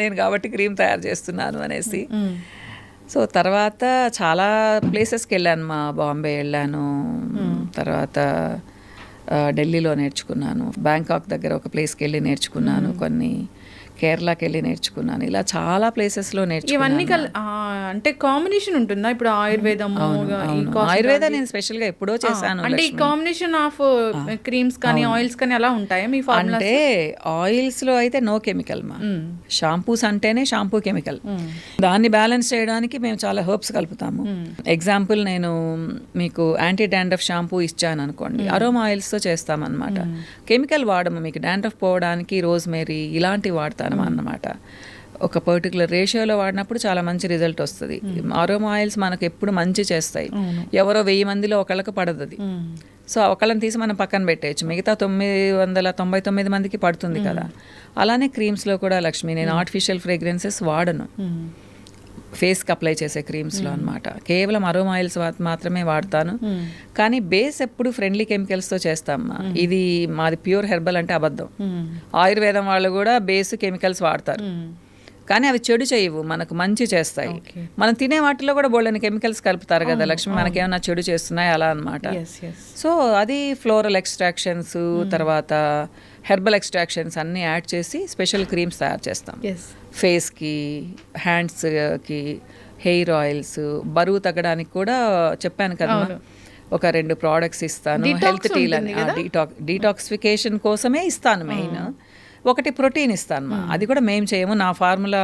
నేను కాబట్టి క్రీమ్ తయారు చేస్తున్నాను అనేసి. సో తర్వాత చాలా ప్లేసెస్కి వెళ్ళాను మా, బాంబే వెళ్ళాను, తర్వాత ఢిల్లీలో నేర్చుకున్నాను, బ్యాంకాక్ దగ్గర ఒక ప్లేస్కి వెళ్ళి నేర్చుకున్నాను కొన్ని. కేరళకి వెళ్ళి నేర్చుకున్నాను. ఇలా చాలా ప్లేసెస్లో ఇవన్నీ నేర్చుకున్నాను. అంటే కాంబినేషన్ ఉంటుందా ఇప్పుడు ఆయుర్వేదము ఆయుర్వేద నేను స్పెషల్గా ఎప్పుడో చేశాను. అంటే ఈ కాంబినేషన్ ఆఫ్ క్రీమ్స్ కానీ ఆయిల్స్ కానీ అలా ఉంటాయా మీ ఫార్ములా? అంటే ఆయిల్స్లో అయితే నో కెమికల్ మా. షాంపూస్ అంటేనే షాంపూ కెమికల్. దాన్ని బ్యాలెన్స్ చేయడానికి మేము చాలా హర్బ్స్ కలుపుతాము. ఎగ్జాంపుల్ నేను మీకు యాంటీ డాండ్రఫ్ షాంపూ ఇచ్చాను అనుకోండి, అరోమా ఆయిల్స్తో చేస్తామన్నమాట. కెమికల్ వాడము. మీకు డాండ్రఫ్ పోవడానికి రోజ్మేరీ ఇలాంటివి వాడతాను అన్నమాట. ఒక పర్టికులర్ రేషియోలో వాడినప్పుడు చాలా మంచి రిజల్ట్ వస్తుంది. అరోమా ఆయిల్స్ మనకు ఎప్పుడు మంచి చేస్తాయి. ఎవరో 1000 మందిలో ఒకళ్ళకి పడదు అది. సో ఒకళ్ళని తీసి మనం పక్కన పెట్టేయచ్చు, మిగతా 999 మందికి పడుతుంది కదా. అలానే క్రీమ్స్లో కూడా లక్ష్మి నేను ఆర్టిఫిషియల్ ఫ్రేగ్రెన్సెస్ వాడను ఫేస్కి అప్లై చేసే క్రీమ్స్లో అనమాట. కేవలం అరోమా ఆయిల్స్ మాత్రమే వాడతాను. కానీ బేస్ ఎప్పుడు ఫ్రెండ్లీ కెమికల్స్తో చేస్తామా. ఇది మాది ప్యూర్ హెర్బల్ అంటే అబద్ధం. ఆయుర్వేదం వాళ్ళు కూడా బేస్ కెమికల్స్ వాడతారు, కానీ అవి చెడు చేయవు, మనకు మంచి చేస్తాయి. మనం తినే వాటిలో కూడా బోల్డని కెమికల్స్ కలుపుతారు కదా లక్ష్మి, మనకేమన్నా చెడు చేస్తున్నాయి అలా అనమాట. సో అది ఫ్లోరల్ ఎక్స్ట్రాక్షన్స్, తర్వాత హెర్బల్ ఎక్స్ట్రాక్షన్స్ అన్నీ యాడ్ చేసి స్పెషల్ క్రీమ్స్ తయారు చేస్తాం. ఫేస్కి, హ్యాండ్స్కి, హెయిర్ ఆయిల్స్, బరువు తగ్గడానికి కూడా చెప్పాను కదా ఒక 2 ప్రోడక్ట్స్ ఇస్తాను. హెల్త్ టీల్ అని డీటాక్సిఫికేషన్ కోసమే ఇస్తాను మెయిన్. ఒకటి ప్రోటీన్ ఇస్తాను. అది కూడా మేము చేయము, నా ఫార్ములా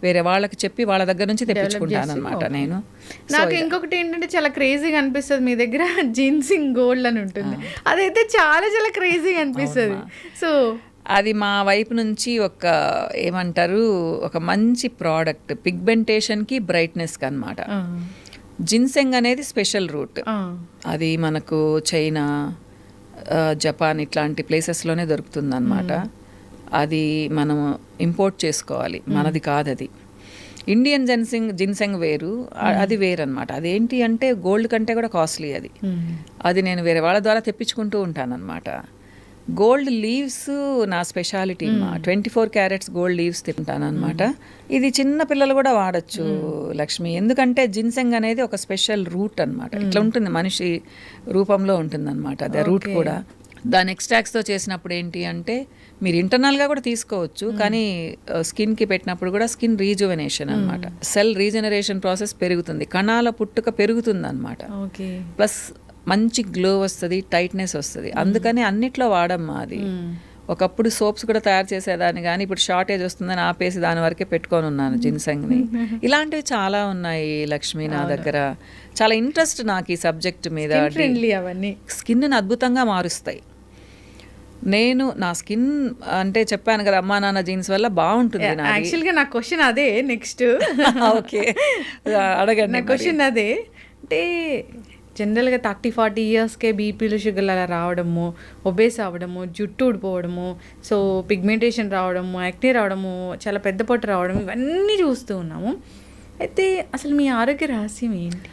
వేరే వాళ్ళకి చెప్పి వాళ్ళ దగ్గర నుంచి తెప్పించుకుంటాను అనమాట నేను. నాకు ఇంకొకటి ఏంటంటే చాలా క్రేజీగా అనిపిస్తుంది మీ దగ్గర జిన్సింగ్ గోల్డ్ అని ఉంటుంది. అదైతే చాలా చాలా క్రేజీగా అనిపిస్తుంది. సో అది మా వైపు నుంచి ఒక ఏమంటారు ఒక మంచి ప్రోడక్ట్ పిగ్మెంటేషన్కి బ్రైట్నెస్కి అనమాట. జిన్సెంగ్ అనేది స్పెషల్ రూట్. అది మనకు చైనా, జపాన్ ఇట్లాంటి ప్లేసెస్లోనే దొరుకుతుంది అనమాట. అది మనం ఇంపోర్ట్ చేసుకోవాలి, మనది కాదు అది. ఇండియన్ జిన్సెంగ్ వేరు, అది వేరు అనమాట. అదేంటి అంటే గోల్డ్ కంటే కూడా కాస్ట్లీ అది. అది నేను వేరే వాళ్ళ ద్వారా తెప్పించుకుంటూ ఉంటాను అనమాట. గోల్డ్ లీవ్స్ నా స్పెషాలిటీ. 24 క్యారెట్స్ గోల్డ్ లీవ్స్ తింటాను అనమాట. ఇది చిన్న పిల్లలు కూడా వాడచ్చు లక్ష్మి, ఎందుకంటే జిన్సెంగ్ అనేది ఒక స్పెషల్ రూట్ అనమాట. ఇట్లా ఉంటుంది, మనిషి రూపంలో ఉంటుంది అనమాట అదే రూట్ కూడా. దాని ఎక్స్ట్రాక్ట్స్తో చేసినప్పుడు ఏంటి అంటే మీరు ఇంటర్నల్గా కూడా తీసుకోవచ్చు, కానీ స్కిన్కి పెట్టినప్పుడు కూడా స్కిన్ రీజువనేషన్ అనమాట. సెల్ రీజనరేషన్ ప్రాసెస్ పెరుగుతుంది, కణాల పుట్టుక పెరుగుతుంది అనమాట. ప్లస్ మంచి గ్లో వస్తుంది, టైట్నెస్ వస్తుంది. అందుకని అన్నిట్లో వాడమ్మా అది. ఒకప్పుడు సోప్స్ కూడా తయారు చేసేదాన్ని, కానీ ఇప్పుడు షార్టేజ్ వస్తుందని ఆపేసి దాని వరకే పెట్టుకొని ఉన్నాను జిన్సెంగ్ని. ఇలాంటివి చాలా ఉన్నాయి లక్ష్మి నా దగ్గర. చాలా ఇంట్రెస్ట్ నాకు ఈ సబ్జెక్ట్ మీద. అవన్నీ స్కిన్ని అద్భుతంగా మారుస్తాయి. నేను నా స్కిన్ అంటే చెప్పాను కదా అమ్మా నాన్న జీన్స్ వల్ల బాగుంటుంది. యాక్చువల్గా నా క్వశ్చన్ అదే నెక్స్ట్. ఓకే అడగండి. నా క్వశ్చన్ అదే, అంటే జనరల్గా 30-40 ఇయర్స్కే బీపీలు షుగర్లు అలా రావడము, ఒబేస్ అవ్వడము, జుట్టు ఊడిపోవడము, సో పిగ్మెంటేషన్ రావడము, యాక్నే రావడము, చాలా పెద్ద పొట్ట రావడం, ఇవన్నీ చూస్తూ ఉన్నాము. అయితే అసలు మీ ఆరోగ్య రహస్యం ఏంటి?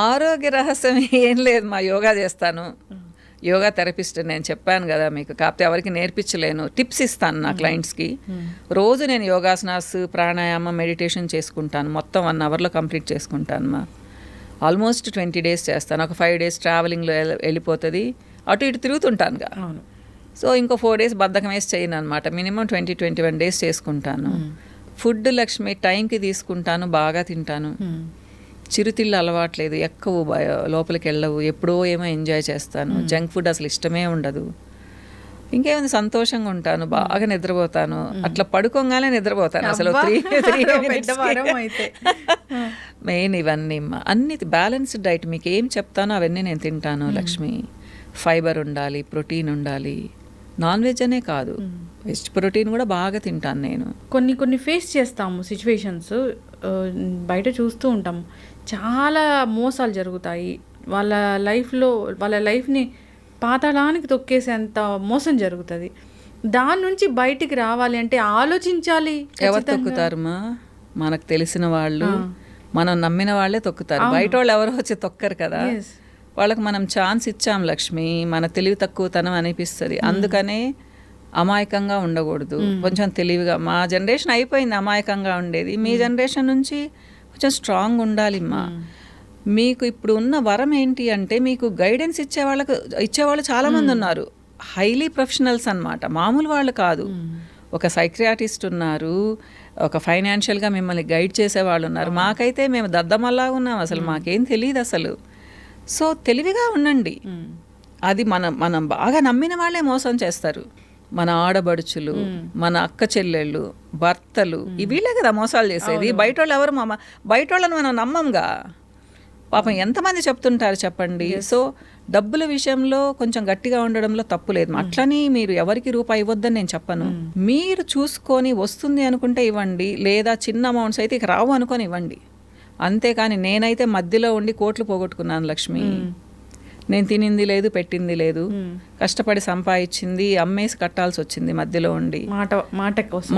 ఆరోగ్య రహస్యం ఏం లేదు మా, యోగా చేస్తాను. యోగా థెరపిస్ట్ నేను చెప్పాను కదా మీకు, కాకపోతే ఎవరికి నేర్పించలేను, టిప్స్ ఇస్తాను నా క్లయింట్స్కి. రోజు నేను యోగాసనాస్, ప్రాణాయామం, మెడిటేషన్ చేసుకుంటాను. మొత్తం 1 అవర్లో కంప్లీట్ చేసుకుంటాను మా. ఆల్మోస్ట్ 20 డేస్ చేస్తాను. ఒక 5 డేస్ ట్రావెలింగ్లో వెళ్ళిపోతుంది, అటు ఇటు తిరుగుతుంటానుగా. సో ఇంకో 4 డేస్ బద్ధకం వేసి చేయను అనమాట. మినిమం 20-21 డేస్ చేసుకుంటాను. ఫుడ్ లక్ష్మి టైంకి తీసుకుంటాను, బాగా తింటాను. చిరుతిళ్ళు అలవాట్లేదు, ఎక్కువ లోపలికి వెళ్ళవు, ఎప్పుడో ఏమో ఎంజాయ్ చేస్తాను. జంక్ ఫుడ్ అసలు ఇష్టమే ఉండదు. ఇంకేమైంది, సంతోషంగా ఉంటాను, బాగా నిద్రపోతాను. అట్లా పడుకోగానే నిద్రపోతాను అసలు 3 మెయిన్ ఇవన్నీ అన్ని బ్యాలెన్స్డ్ డైట్. మీకు ఏం చెప్తానో అవన్నీ నేను తింటాను లక్ష్మి. ఫైబర్ ఉండాలి, ప్రోటీన్ ఉండాలి, నాన్ వెజ్ అనే కాదు, వెజ్ ప్రోటీన్ కూడా బాగా తింటాను నేను. కొన్ని ఫేస్ చేస్తాము సిచ్యువేషన్స్, బయట చూస్తూ ఉంటాము, చాలా మోసాలు జరుగుతాయి. వాళ్ళ లైఫ్ని పాతాళానికి తొక్కేసేంత మోసం జరుగుతుంది. దాని నుంచి బయటికి రావాలి అంటే ఆలోచించాలి. ఎవరు తొక్కుతారమ్మా? మనకు తెలిసిన వాళ్ళు, మనం నమ్మిన వాళ్ళే తొక్కుతారు. బయట వాళ్ళు ఎవరో వచ్చి తొక్కరు కదా. వాళ్ళకి మనం ఛాన్స్ ఇచ్చాం లక్ష్మి, మన తెలివి తక్కువతనం అనిపిస్తుంది. అందుకనే అమాయకంగా ఉండకూడదు, కొంచెం తెలివిగా. మా జనరేషన్ అయిపోయింది అమాయకంగా ఉండేది, మీ జనరేషన్ నుంచి కొంచెం స్ట్రాంగ్ ఉండాలి అమ్మా. మీకు ఇప్పుడు ఉన్న వరం ఏంటి అంటే మీకు గైడెన్స్ ఇచ్చేవాళ్ళు చాలామంది ఉన్నారు, హైలీ ప్రొఫెషనల్స్ అన్నమాట, మామూలు వాళ్ళు కాదు. ఒక సైక్రియాటిస్ట్ ఉన్నారు, ఒక ఫైనాన్షియల్గా మిమ్మల్ని గైడ్ చేసేవాళ్ళు ఉన్నారు. మాకైతే మేము దద్దమల్లా ఉన్నాం, అసలు మాకేం తెలియదు అసలు. సో తెలివిగా ఉండండి. అది మనం బాగా నమ్మిన వాళ్ళే మోసం చేస్తారు. మన ఆడబడుచులు, మన అక్క చెల్లెళ్ళు, భర్తలు, వీళ్ళే కదా మోసాలు చేసేది. బయట వాళ్ళు ఎవరు బయట వాళ్ళని మనం నమ్మంగా. పాపం ఎంతమంది చెప్తుంటారు చెప్పండి. సో డబ్బుల విషయంలో కొంచెం గట్టిగా ఉండడంలో తప్పు లేదు. అట్లని మీరు ఎవరికి రూపాయి ఇవ్వద్దని నేను చెప్పను. మీరు చూసుకొని వస్తుంది అనుకుంటే ఇవ్వండి, లేదా చిన్న అమౌంట్స్ అయితే ఇక రావు అనుకొని ఇవ్వండి. అంతేకాని నేనైతే మధ్యలో ఉండి కోట్లు పోగొట్టుకున్నాను లక్ష్మి. నేను తినింది లేదు, పెట్టింది లేదు, కష్టపడి సంపాదించింది అమ్మేసి కట్టాల్సి వచ్చింది మధ్యలో ఉండి,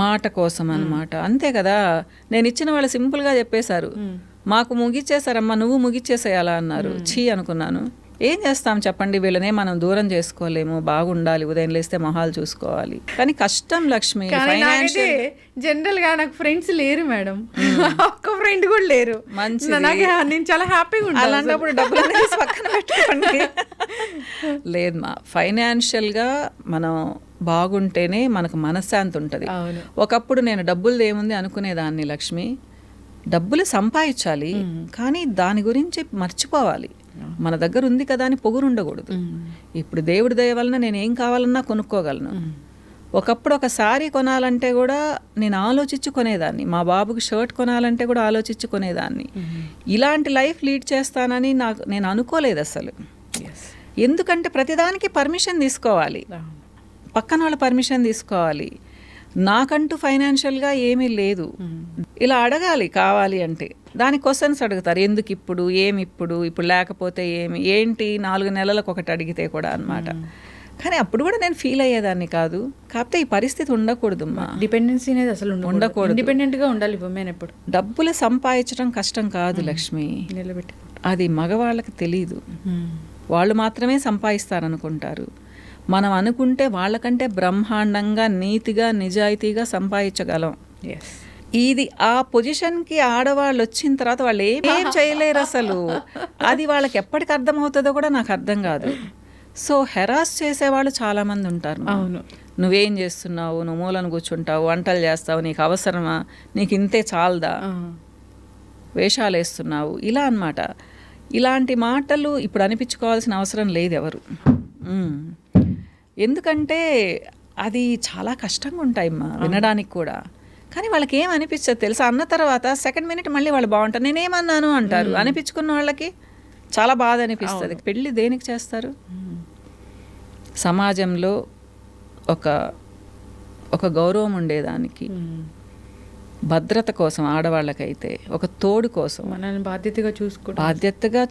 మాట కోసం అన్నమాట. అంతే కదా. నేను ఇచ్చిన వాళ్ళు సింపుల్గా చెప్పేశారు, మాకు ముగిచ్చేసారమ్మా, నువ్వు ముగిచ్చేసేయాలా అన్నారు. ఛీ అనుకున్నాను. ఏం చేస్తాం చెప్పండి, వీళ్ళనే మనం దూరం చేసుకోలేము. బాగుండాలి, ఉదయం లేస్తే మొహాలు చూసుకోవాలి, కానీ కష్టం లక్ష్మి. జనరల్ గా నాకు ఫ్రెండ్స్ లేరు మేడం, ఒక్క ఫ్రెండ్ కూడా లేరు. మంచి, నేను చాలా హ్యాపీగా ఉంటాను. అలాంటప్పుడు డబ్బులు అనేసి పక్కన పెట్టుకోండి. లేదు మా, ఫైనాన్షియల్గా మనం బాగుంటేనే మనకు మనశ్శాంతి ఉంటుంది. ఒకప్పుడు నేను డబ్బులు ఏముంది అనుకునేదాన్ని లక్ష్మి. డబ్బులు సంపాదించాలి, కానీ దాని గురించి మర్చిపోవాలి. మన దగ్గర ఉంది కదా అని పొగురు ఉండకూడదు. ఇప్పుడు దేవుడి దయ వలన నేను ఏం కావాలన్నా కొనుక్కోగలను. ఒకప్పుడు ఒక సారీ కొనాలంటే కూడా నేను ఆలోచించి కొనేదాన్ని, మా బాబుకి షర్ట్ కొనాలంటే కూడా ఆలోచించి కొనేదాన్ని. ఇలాంటి లైఫ్ లీడ్ చేస్తానని నేను అనుకోలేదు అసలు. ఎందుకంటే ప్రతిదానికి పర్మిషన్ తీసుకోవాలి, పక్కన వాళ్ళ పర్మిషన్ తీసుకోవాలి. నాకంటూ ఫైనాన్షియల్గా ఏమీ లేదు. ఇలా అడగాలి కావాలి అంటే. దాని క్వశ్చన్స్ అడుగుతారు, ఎందుకు ఇప్పుడు, ఏమి ఇప్పుడు లేకపోతే ఏంటి 4 నెలలకు ఒకటి అడిగితే కూడా అన్నమాట. కానీ అప్పుడు కూడా నేను ఫీల్ అయ్యేదాన్ని కాదు. కాకపోతే ఈ పరిస్థితి ఉండకూడదు. డిపెండెన్సీ అనేది అసలు ఉండకూడదు. ఇండిపెండెంట్గా ఉండాలి ఉమెన్. ఎప్పుడు డబ్బులు సంపాదించడం కష్టం కాదు లక్ష్మి, నిలబెట్టి అది మగవాళ్ళకి తెలీదు. వాళ్ళు మాత్రమే సంపాదిస్తారనుకుంటారు. మనం అనుకుంటే వాళ్ళకంటే బ్రహ్మాండంగా, నీతిగా, నిజాయితీగా సంపాదించగలం. ఇది ఆ పొజిషన్కి ఆడవాళ్ళు వచ్చిన తర్వాత వాళ్ళు ఏం చేయలేరు అసలు. అది వాళ్ళకి ఎప్పటికి అర్థమవుతుందో కూడా నాకు అర్థం కాదు. సో హెరాస్ చేసేవాళ్ళు చాలామంది ఉంటారు. అవును, నువ్వేం చేస్తున్నావు, నువ్వు మూలను కూర్చుంటావు, వంటలు చేస్తావు, నీకు అవసరమా, నీకు ఇంతే చాలదా, వేషాలు వేస్తున్నావు, ఇలా అన్నమాట. ఇలాంటి మాటలు ఇప్పుడు అనిపించుకోవాల్సిన అవసరం లేదు ఎవరు. ఎందుకంటే అది చాలా కష్టంగా ఉంటాయమ్మా వినడానికి కూడా. కానీ వాళ్ళకి ఏం అనిపించదు తెలుసా, అన్న తర్వాత సెకండ్ మినిట్ మళ్ళీ వాళ్ళు బాగుంటారు, నేనేమన్నాను అంటారు. అనిపించుకున్న వాళ్ళకి చాలా బాధ అనిపిస్తుంది. పెళ్ళి దేనికి చేస్తారు? సమాజంలో ఒక గౌరవం ఉండేదానికి, భద్రత కోసం, ఆడవాళ్ళకైతే ఒక తోడు కోసం, మనల్ని బాధ్యతగా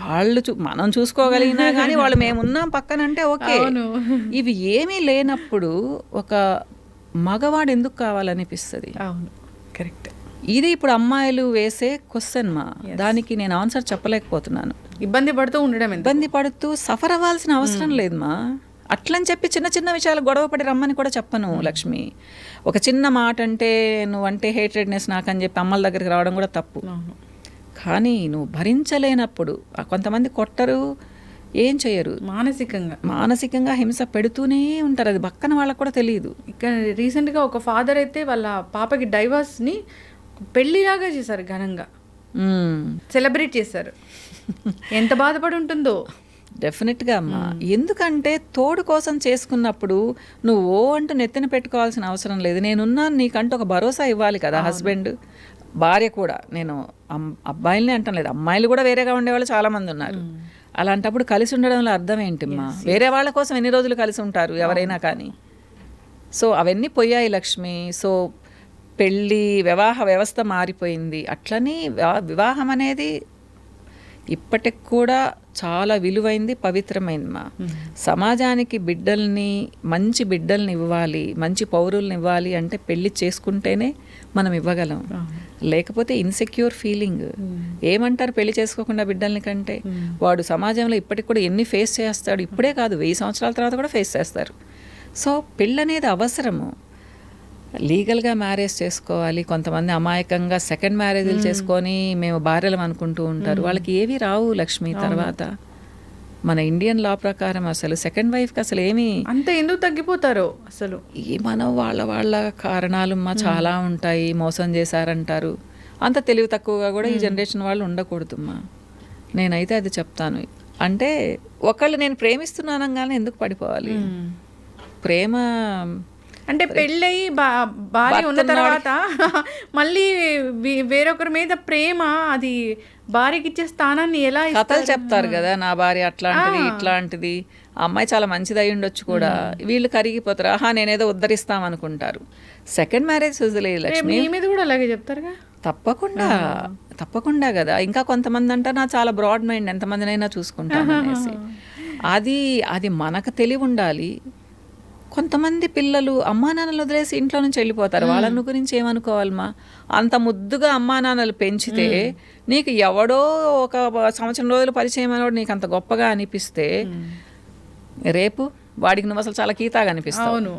వాళ్ళు మనం చూసుకోగలిగినా కానీ వాళ్ళు మేమున్నాం పక్కనంటే ఓకే. ఇవి ఏమీ లేనప్పుడు ఒక మగవాడు ఎందుకు కావాలనిపిస్తుంది. అవును, కరెక్ట్. ఇది ఇప్పుడు అమ్మాయిలు వేసే క్వశ్చన్ మా. దానికి నేను ఆన్సర్ చెప్పలేకపోతున్నాను. ఇబ్బంది పడుతూ సఫర్ అవ్వాల్సిన అవసరం లేదు మా. అట్లని చెప్పి చిన్న చిన్న విషయాలు గొడవపడి రమ్మని కూడా చెప్పను లక్ష్మి. ఒక చిన్న మాట అంటే నువ్వంటే హేట్రెడ్నెస్ నాకని చెప్పి అమ్మల దగ్గరికి రావడం కూడా తప్పు. కానీ నువ్వు భరించలేనప్పుడు కొంతమంది కొట్టరు, ఏం చేయరు, మానసికంగా హింస పెడుతూనే ఉంటారు. అది పక్కన వాళ్ళకు కూడా తెలియదు. ఇక్కడ రీసెంట్గా ఒక ఫాదర్ అయితే వాళ్ళ పాపకి డైవర్స్ని పెళ్లిలాగా చేశారు, ఘనంగా సెలబ్రేట్ చేశారు. ఎంత బాధపడి ఉంటుందో. డెఫినెట్గా అమ్మా. ఎందుకంటే తోడు కోసం చేసుకున్నప్పుడు నువ్వు అంటూ నెత్తిన పెట్టుకోవాల్సిన అవసరం లేదు. నేనున్నాను నీకంటూ ఒక భరోసా ఇవ్వాలి కదా హస్బెండ్, భార్య కూడా. నేను అబ్బాయిల్ని అంటాం లేదు, అమ్మాయిలు కూడా వేరేగా ఉండేవాళ్ళు చాలామంది ఉన్నారు. అలాంటప్పుడు కలిసి ఉండడంలో అర్థం ఏంటిమ్మా? వేరే వాళ్ళ కోసం ఎన్ని రోజులు కలిసి ఉంటారు ఎవరైనా కానీ. సో అవన్నీ పోయాయి లక్ష్మి. సో పెళ్ళి, వివాహ వ్యవస్థ మారిపోయింది. అట్లని వివాహం అనేది ఇప్పటికి కూడా చాలా విలువైంది, పవిత్రమైంది మా. సమాజానికి మంచి బిడ్డల్ని ఇవ్వాలి, మంచి పౌరుల్ని ఇవ్వాలి అంటే పెళ్లి చేసుకుంటేనే మనం ఇవ్వగలం. లేకపోతే ఇన్సెక్యూర్ ఫీలింగ్. ఏమంటారు పెళ్లి చేసుకోకుండా బిడ్డల్ని కంటే? వాడు సమాజంలో ఇప్పటికి కూడా ఎన్ని ఫేస్ చేస్తాడు, ఇప్పుడే కాదు 1000 సంవత్సరాల తర్వాత కూడా ఫేస్ చేస్తారు. సో పెళ్ళి అనేది అవసరము. లీగల్గా మ్యారేజ్ చేసుకోవాలి. కొంతమంది అమాయకంగా సెకండ్ మ్యారేజ్లు చేసుకొని మేము భార్యలం అనుకుంటూ ఉంటారు. వాళ్ళకి ఏవి రావు లక్ష్మి తర్వాత. మన ఇండియన్ లా ప్రకారం అసలు సెకండ్ వైఫ్కి అసలు ఏమీ అంత ఎందుకు తగ్గిపోతారో అసలు. మనం వాళ్ళ కారణాలు చాలా ఉంటాయి, మోసం చేశారంటారు. అంత తెలివి తక్కువగా కూడా ఈ జనరేషన్ వాళ్ళు ఉండకూడదుమ్మా. నేనైతే అది చెప్తాను. అంటే ఒకళ్ళు నేను ప్రేమిస్తున్నానంగానే ఎందుకు పడిపోవాలి? ప్రేమ అంటే పెళ్ళయి భార్య ఉన్న తర్వాత మళ్ళీ వేరొకరి మీద ప్రేమ, అది భార్యకి ఇచ్చే స్థానాన్ని ఎలా కథలు చెప్తారు కదా, నా భార్య అట్లాంటిది ఇట్లాంటిది, ఆ అమ్మాయి చాలా మంచిది అయి ఉండొచ్చు కూడా. వీళ్ళు కరిగిపోతారు, ఆహా నేనేదో ఉద్ధరిస్తాం అనుకుంటారు. సెకండ్ మ్యారేజ్ వదిలేదు లక్ష్మి. మీ మీద కూడా అలాగే చెప్తారుగా. తప్పకుండా కదా. ఇంకా కొంతమంది అంటారు నా చాలా బ్రాడ్ మైండ్, ఎంతమందినైనా చూసుకుంటాను అనేసి. అది మనకు తెలివి ఉండాలి. కొంతమంది పిల్లలు అమ్మా నాన్నలు వదిలేసి ఇంట్లో నుంచి వెళ్ళిపోతారు. వాళ్ళని గురించి ఏమనుకోవాలమ్మా? అంత ముద్దుగా అమ్మా నాన్నలు పెంచితే నీకు ఎవడో ఒక సంవత్సరం రోజులు పరిచయం అయినోడు నీకు అంత గొప్పగా అనిపిస్తే రేపు వాడికి నువ్వు అసలు చాలా కీతాగా అనిపిస్తావు. అవును,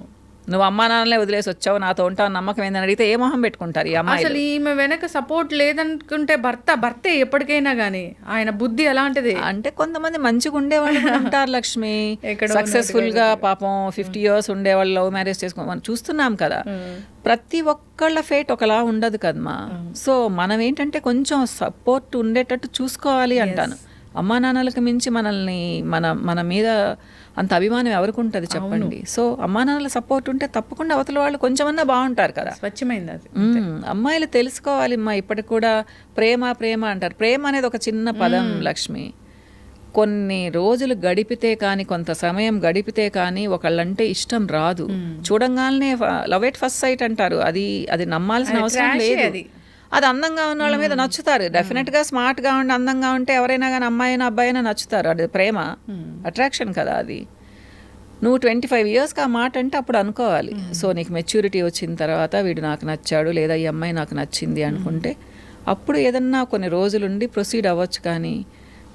నువ్వు అమ్మా నాన్నలే వదిలేసి వచ్చావు, నాతో ఉంటావు నమ్మకం ఏందని అడిగితే ఏ మొహం పెట్టుకుంటారు ఈ అమ్మాయి? అసలు ఈమె వెనక సపోర్ట్ లేదనుకుంటే భర్తే ఎప్పటికైనా కానీ ఆయన బుద్ధి ఎలాంటిది అంటే కొంతమంది మంచిగా ఉండేవాళ్ళు ఉంటారు లక్ష్మి, సక్సెస్ఫుల్ గా పాపం 50 years ఉండేవాళ్ళు లవ్ మ్యారేజ్ చేసుకో మనం చూస్తున్నాం కదా. ప్రతి ఒక్కళ్ళ ఫేట్ ఒకలా ఉండదు కదమ్మా. సో మనం ఏంటంటే కొంచెం సపోర్ట్ ఉండేటట్టు చూసుకోవాలి అంటాను. అమ్మా నాన్నలకు మించి మనల్ని మన మీద అంత అభిమానం ఎవరికి ఉంటుంది చెప్పండి. సో అమ్మా నాన్నల సపోర్ట్ ఉంటే తప్పకుండా అవతల వాళ్ళు కొంచెమన్నా బాగుంటారు కదా. స్వచ్ఛమైంది అది. అమ్మాయిలు తెలుసుకోవాలి అమ్మా. ఇప్పటికి కూడా ప్రేమ అంటారు. ప్రేమ అనేది ఒక చిన్న పదం లక్ష్మి. కొన్ని రోజులు గడిపితే కానీ, కొంత సమయం గడిపితే కానీ ఒకళ్ళంటే ఇష్టం రాదు. చూడంగానే లవ్ ఎట్ ఫస్ట్ సైట్ అంటారు. అది నమ్మాల్సిన అవసరం లేదు. అది అందంగా ఉన్న వాళ్ళ మీద నచ్చుతారు. డెఫినెట్గా స్మార్ట్గా ఉండి అందంగా ఉంటే ఎవరైనా కానీ అమ్మాయినా అబ్బాయినా నచ్చుతారు. అది ప్రేమ, అట్రాక్షన్ కదా అది. నువ్వు 25 yearsకి ఆ మాట అంటే అప్పుడు అనుకోవాలి. సో నీకు మెచ్యూరిటీ వచ్చిన తర్వాత వీడు నాకు నచ్చాడు లేదా ఈ అమ్మాయి నాకు నచ్చింది అనుకుంటే అప్పుడు ఏదన్నా కొన్ని రోజులుండి ప్రొసీడ్ అవ్వచ్చు. కానీ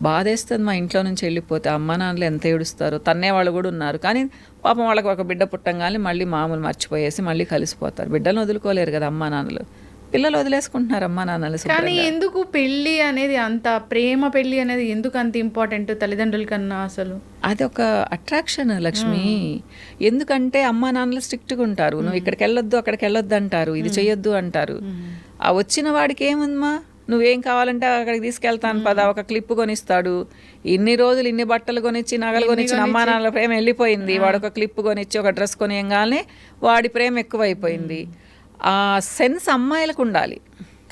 బాధేస్తుంది మా ఇంట్లో నుంచి వెళ్ళిపోతే. అమ్మ నాన్నలు ఎంత ఏడుస్తారు. తన్నే వాళ్ళు కూడా ఉన్నారు. కానీ పాపం వాళ్ళకి ఒక బిడ్డ పుట్టంగానే మళ్ళీ మామూలు మర్చిపోయేసి మళ్ళీ కలిసిపోతారు. బిడ్డలను వదులుకోలేరు కదా అమ్మా నాన్నలు. పిల్లలు వదిలేసుకుంటున్నారు అమ్మా నాన్నలు. కానీ ఎందుకు పెళ్ళి అనేది అంత ప్రేమ, పెళ్ళి అనేది ఎందుకు అంత ఇంపార్టెంట్ తల్లిదండ్రుల కన్నా? అసలు అది ఒక అట్రాక్షన్ లక్ష్మి. ఎందుకంటే అమ్మా నాన్నలు స్ట్రిక్ట్గా ఉంటారు. నువ్వు ఇక్కడికి వెళ్ళొద్దు అక్కడికి వెళ్ళొద్దు అంటారు, ఇది చెయ్యొద్దు అంటారు. ఆ వచ్చిన వాడికి ఏముందమ్మా, నువ్వేం కావాలంటే అక్కడికి తీసుకెళ్తాను పదా, ఒక క్లిప్ కొనిస్తాడు. ఇన్ని రోజులు ఇన్ని బట్టలు కొనిచ్చి నగలు కొనిచ్చిన అమ్మా నాన్నల ప్రేమ వెళ్ళిపోయింది. వాడు ఒక క్లిప్ కొనిచ్చి ఒక డ్రెస్ కొనియంగానే వాడి ప్రేమ ఎక్కువైపోయింది. ఆ సెన్స్ అమ్మాయిలకు ఉండాలి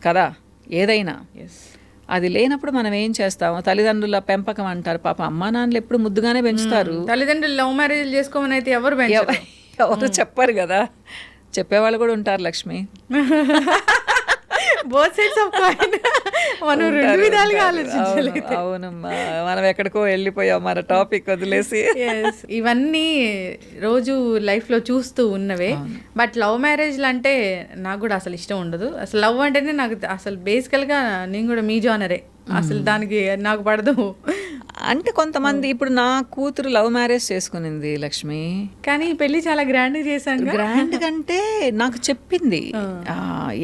కదా ఏదైనా. అది లేనప్పుడు మనం ఏం చేస్తాము? తల్లిదండ్రుల పెంపకం అంటారు. పాప అమ్మా నాన్నలు ఎప్పుడు ముద్దుగానే పెంచుతారు. తల్లిదండ్రులు లవ్ మ్యారేజ్ చేసుకోమని అయితే ఎవరు చెప్పారు కదా. చెప్పేవాళ్ళు కూడా ఉంటారు Lakshmi. Both sides of coin. మనం రెండు విధాలుగా ఆలోచించాలి. అవునమ్మా, మనం ఎక్కడికో వెళ్ళిపోయాం మన టాపిక్ వదిలేసి. ఇవన్నీ రోజు లైఫ్లో చూస్తూ ఉన్నవే. బట్ లవ్ మ్యారేజ్లు అంటే నాకు కూడా అసలు ఇష్టం ఉండదు. అసలు లవ్ అంటేనే నాకు అసలు బేసికల్గా నేను కూడా మీ జానరే. అసలు దానికి నాకు పడదు. అంటే కొంతమంది ఇప్పుడు నా కూతురు లవ్ మ్యారేజ్ చేసుకునింది లక్ష్మి. కానీ పెళ్ళి చాలా గ్రాండ్గా చేశాను. గ్రాండ్ అంటే నాకు చెప్పింది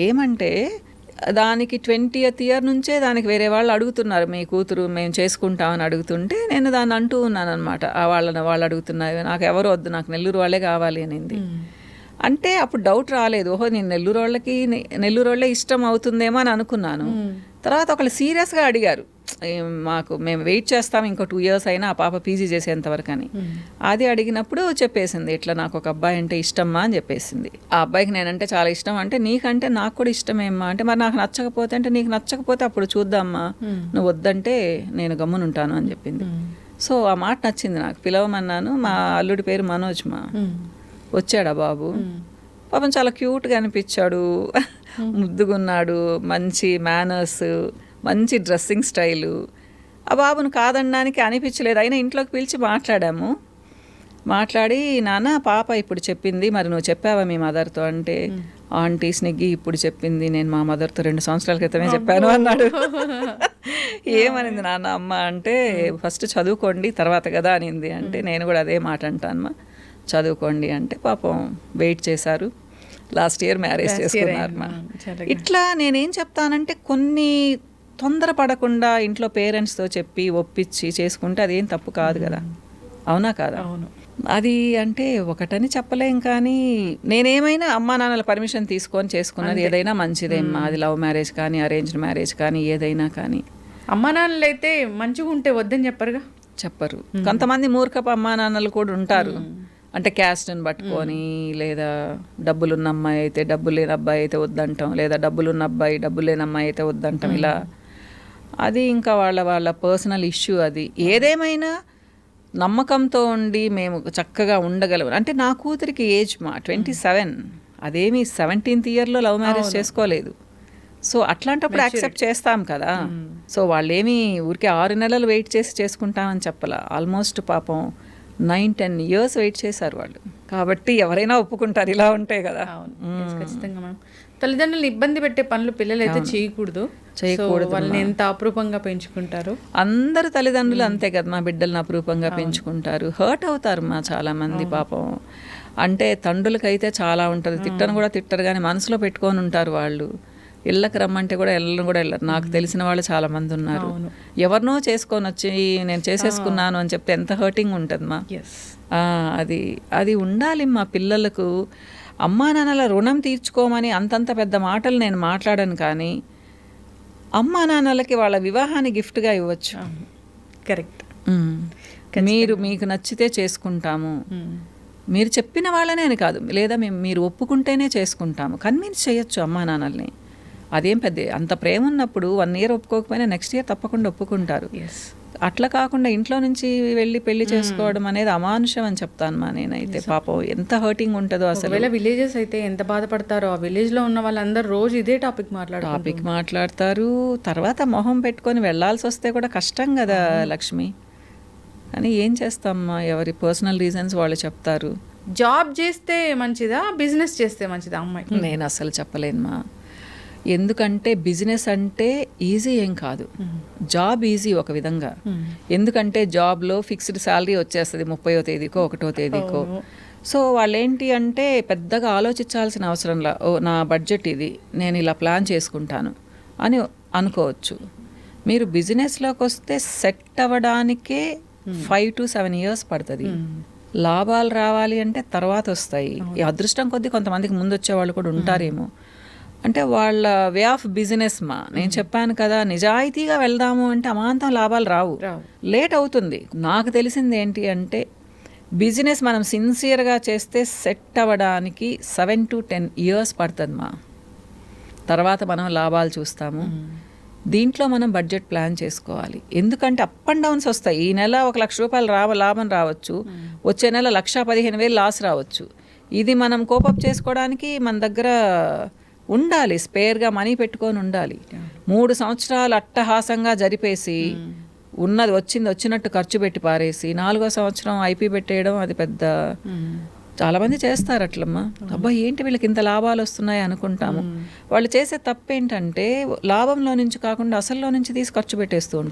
ఏమంటే దానికి 20th year నుంచే దానికి వేరే వాళ్ళు అడుగుతున్నారు, మీ కూతురు మేము చేసుకుంటామని అడుగుతుంటే నేను దాన్ని అంటూ ఉన్నాను అనమాట. వాళ్ళు అడుగుతున్నారు, నాకు ఎవరు వద్దు, నాకు నెల్లూరు వాళ్ళే కావాలి అనింది. అంటే అప్పుడు డౌట్ రాలేదు, ఓహో నేను నెల్లూరు వాళ్ళే ఇష్టం అవుతుందేమో అని అనుకున్నాను. తర్వాత ఒకళ్ళు సీరియస్గా అడిగారు, మేము వెయిట్ చేస్తాం ఇంకో 2 years అయినా ఆ పాప పీజీ చేసేంతవరకు అని. అది అడిగినప్పుడు చెప్పేసింది, ఇట్లా నాకు ఒక అబ్బాయి అంటే ఇష్టమ్మా అని చెప్పేసింది. ఆ అబ్బాయికి నేనంటే చాలా ఇష్టం. అంటే నీకంటే నాకు కూడా ఇష్టమేమ్మా అంటే, మరి నాకు నచ్చకపోతే అంటే, నీకు నచ్చకపోతే అప్పుడు చూద్దామ్మా, నువ్వు వద్దంటే నేను గమ్మునుంటాను అని చెప్పింది. సో ఆ మాట నచ్చింది నాకు. పిలవమన్నాను. మా అల్లుడి పేరు మనోజ్. వచ్చాడా బాబు, పాపం చాలా క్యూట్గా అనిపించాడు, ముద్దుగున్నాడు, మంచి మేనర్స్, మంచి డ్రెస్సింగ్ స్టైలు. ఆ బాబును కాదనడానికి అనిపించలేదు. అయినా ఇంట్లోకి పిలిచి మాట్లాడి నాన్న పాప ఇప్పుడు చెప్పింది, మరి నువ్వు చెప్పావా మీ మదర్తో అంటే, ఆంటీ స్నిగ్గి ఇప్పుడు చెప్పింది, నేను మా మదర్తో 2 సంవత్సరాల క్రితమే చెప్పాను అన్నాడు. ఏమనింది నాన్న అమ్మ అంటే, ఫస్ట్ చదువుకోండి తర్వాత కదా అనింది. అంటే నేను కూడా అదే మాట అంటానమ్మా, చదువుకోండి అంటే పాపం వెయిట్ చేశారు. లాస్ట్ ఇయర్ మ్యారేజ్ చేసుకున్నారు. ఇట్లా నేనేం చెప్తానంటే కొన్ని తొందరపడకుండా ఇంట్లో పేరెంట్స్తో చెప్పి ఒప్పించి చేసుకుంటే అదేం తప్పు కాదు కదా, అవునా కాదా? అవును. అది అంటే ఒకటని చెప్పలేం, కానీ నేనేమైనా అమ్మా నాన్నల పర్మిషన్ తీసుకొని చేసుకున్నది ఏదైనా మంచిదేమ్మా. అది లవ్ మ్యారేజ్ కానీ అరేంజ్డ్ మ్యారేజ్ కానీ ఏదైనా కానీ. అమ్మా నాన్నలు అయితే మంచిగా ఉంటే వద్దని చెప్పరుగా. చెప్పరు. కొంతమంది మూర్ఖపు అమ్మా నాన్నలు కూడా ఉంటారు. అంటే క్యాస్ట్ని పట్టుకొని, లేదా డబ్బులున్న అమ్మాయి అయితే డబ్బు లేని అబ్బాయి అయితే వద్దంటాం, లేదా డబ్బులున్న అబ్బాయి డబ్బు లేని అమ్మాయి అయితే వద్దంటాం. ఇలా అది ఇంకా వాళ్ళ పర్సనల్ ఇష్యూ. అది ఏదేమైనా నమ్మకంతో ఉండి మేము చక్కగా ఉండగలం. అంటే నా కూతురికి ఏజ్ 27, అదేమి 17th ఇయర్లో లవ్ మ్యారేజ్ చేసుకోలేదు. సో అట్లాంటప్పుడు యాక్సెప్ట్ చేస్తాం కదా. సో వాళ్ళేమి ఊరికే 6 నెలలు వెయిట్ చేసి చేసుకుంటామని చెప్పాల. ఆల్మోస్ట్ పాపం 9-10 years వెయిట్ చేశారు వాళ్ళు. కాబట్టి ఎవరైనా ఒప్పుకుంటారు ఇలా ఉంటాయి కదా. ఖచ్చితంగా మ్యామ్. తల్లిదండ్రులు ఇబ్బంది పెట్టే పనులు పిల్లలు అయితే చేయకూడదు. వాళ్ళని ఎంత అపురూపంగా పెంచుకుంటారు. అందరు తల్లిదండ్రులు అంతే కదా, మా బిడ్డలను అపురూపంగా పెంచుకుంటారు. హర్ట్ అవుతారు మా చాలా మంది పాపం. అంటే తండ్రులకైతే చాలా ఉంటుంది, తిట్టను కూడా తిట్టరు, కానీ మనసులో పెట్టుకొని ఉంటారు వాళ్ళు. ఇళ్ళకి రమ్మంటే కూడా వెళ్ళరు. నాకు తెలిసిన వాళ్ళు చాలా మంది ఉన్నారు. ఎవరినో చేసుకొని వచ్చి నేను చేసేసుకున్నాను అని చెప్తే ఎంత హర్టింగ్ ఉంటుంది మా. అది ఉండాలి మా పిల్లలకు. అమ్మా నాన్నల రుణం తీర్చుకోమని అంతంత పెద్ద మాటలు నేను మాట్లాడను, కానీ అమ్మా నాన్నలకి వాళ్ళ వివాహాన్ని గిఫ్ట్గా ఇవ్వచ్చు. కరెక్ట్. మీకు నచ్చితే చేసుకుంటాము, మీరు చెప్పిన వాళ్ళనే అని కాదు, లేదా మీరు ఒప్పుకుంటేనే చేసుకుంటాము, కన్విన్స్ చేయొచ్చు అమ్మా నాన్నల్ని. అదేం పెద్ద అంత ప్రేమ ఉన్నప్పుడు 1 year ఒప్పుకోకపోయినా నెక్స్ట్ ఇయర్ తప్పకుండా ఒప్పుకుంటారు. అట్లా కాకుండా ఇంట్లో నుంచి వెళ్ళి పెళ్లి చేసుకోవడం అనేది అమానుషం అని చెప్తాను మా నేనైతే. పాపం ఎంత హర్టింగ్ ఉంటుందో అసలు. విలేజెస్ అయితే ఎంత బాధపడతారో. ఆ విలేజ్ లో ఉన్న వాళ్ళందరూ రోజు ఇదే టాపిక్ మాట్లాడతారు. తర్వాత మొహం పెట్టుకొని వెళ్ళాల్సి వస్తే కూడా కష్టం కదా లక్ష్మి. కానీ ఏం చేస్తామ్మా, ఎవరి పర్సనల్ రీజన్స్ వాళ్ళు చెప్తారు. జాబ్ చేస్తే మంచిదా, బిజినెస్ చేస్తే మంచిదా అమ్మాయి? నేను అసలు చెప్పలేనుమా. ఎందుకంటే బిజినెస్ అంటే ఈజీ ఏం కాదు, జాబ్ ఈజీ ఒక విధంగా. ఎందుకంటే జాబ్లో ఫిక్స్డ్ శాలరీ వచ్చేస్తుంది 30వ తేదీకో 1వ తేదీకో. సో వాళ్ళు ఏంటి అంటే పెద్దగా ఆలోచించాల్సిన అవసరంలా, నా బడ్జెట్ ఇది, నేను ఇలా ప్లాన్ చేసుకుంటాను అని అనుకోవచ్చు. మీరు బిజినెస్లోకి వస్తే సెట్ అవ్వడానికే 5 to 7 years పడుతుంది. లాభాలు రావాలి అంటే తర్వాత వస్తాయి. ఈ అదృష్టం కొద్దీ కొంతమందికి ముందు వచ్చే వాళ్ళు కూడా ఉంటారేమో. అంటే వాళ్ళ వే ఆఫ్ బిజినెస్ మా. నేను చెప్పాను కదా, నిజాయితీగా వెళ్దాము అంటే అమాంతం లాభాలు రావు, లేట్ అవుతుంది. నాకు తెలిసింది ఏంటి అంటే బిజినెస్ మనం సిన్సియర్గా చేస్తే సెట్ అవ్వడానికి 7 to 10 years పడుతుంది మా. తర్వాత మనం లాభాలు చూస్తాము. దీంట్లో మనం బడ్జెట్ ప్లాన్ చేసుకోవాలి. ఎందుకంటే అప్ అండ్ డౌన్స్ వస్తాయి. ఈ నెల 1 లక్ష రూపాయలు లాభం రావచ్చు, వచ్చే నెల 1,15,000 లాస్ రావచ్చు. ఇది మనం కోపప్ చేసుకోవడానికి మన దగ్గర ఉండాలి, స్పేర్గా మనీ పెట్టుకొని ఉండాలి. 3 సంవత్సరాలు అట్టహాసంగా జరిపేసి ఉన్నది వచ్చినట్టు ఖర్చు పెట్టి పారేసి 4వ సంవత్సరం ఐపీ పెట్టేయడం అది పెద్ద. చాలామంది చేస్తారు అట్లమ్మా. అబ్బా ఏంటి వీళ్ళకి ఇంత లాభాలు వస్తున్నాయి అనుకుంటాము. వాళ్ళు చేసే తప్పు ఏంటంటే లాభంలో నుంచి కాకుండా అసల్లో నుంచి తీసి ఖర్చు పెట్టేస్తూ ఉంటారు.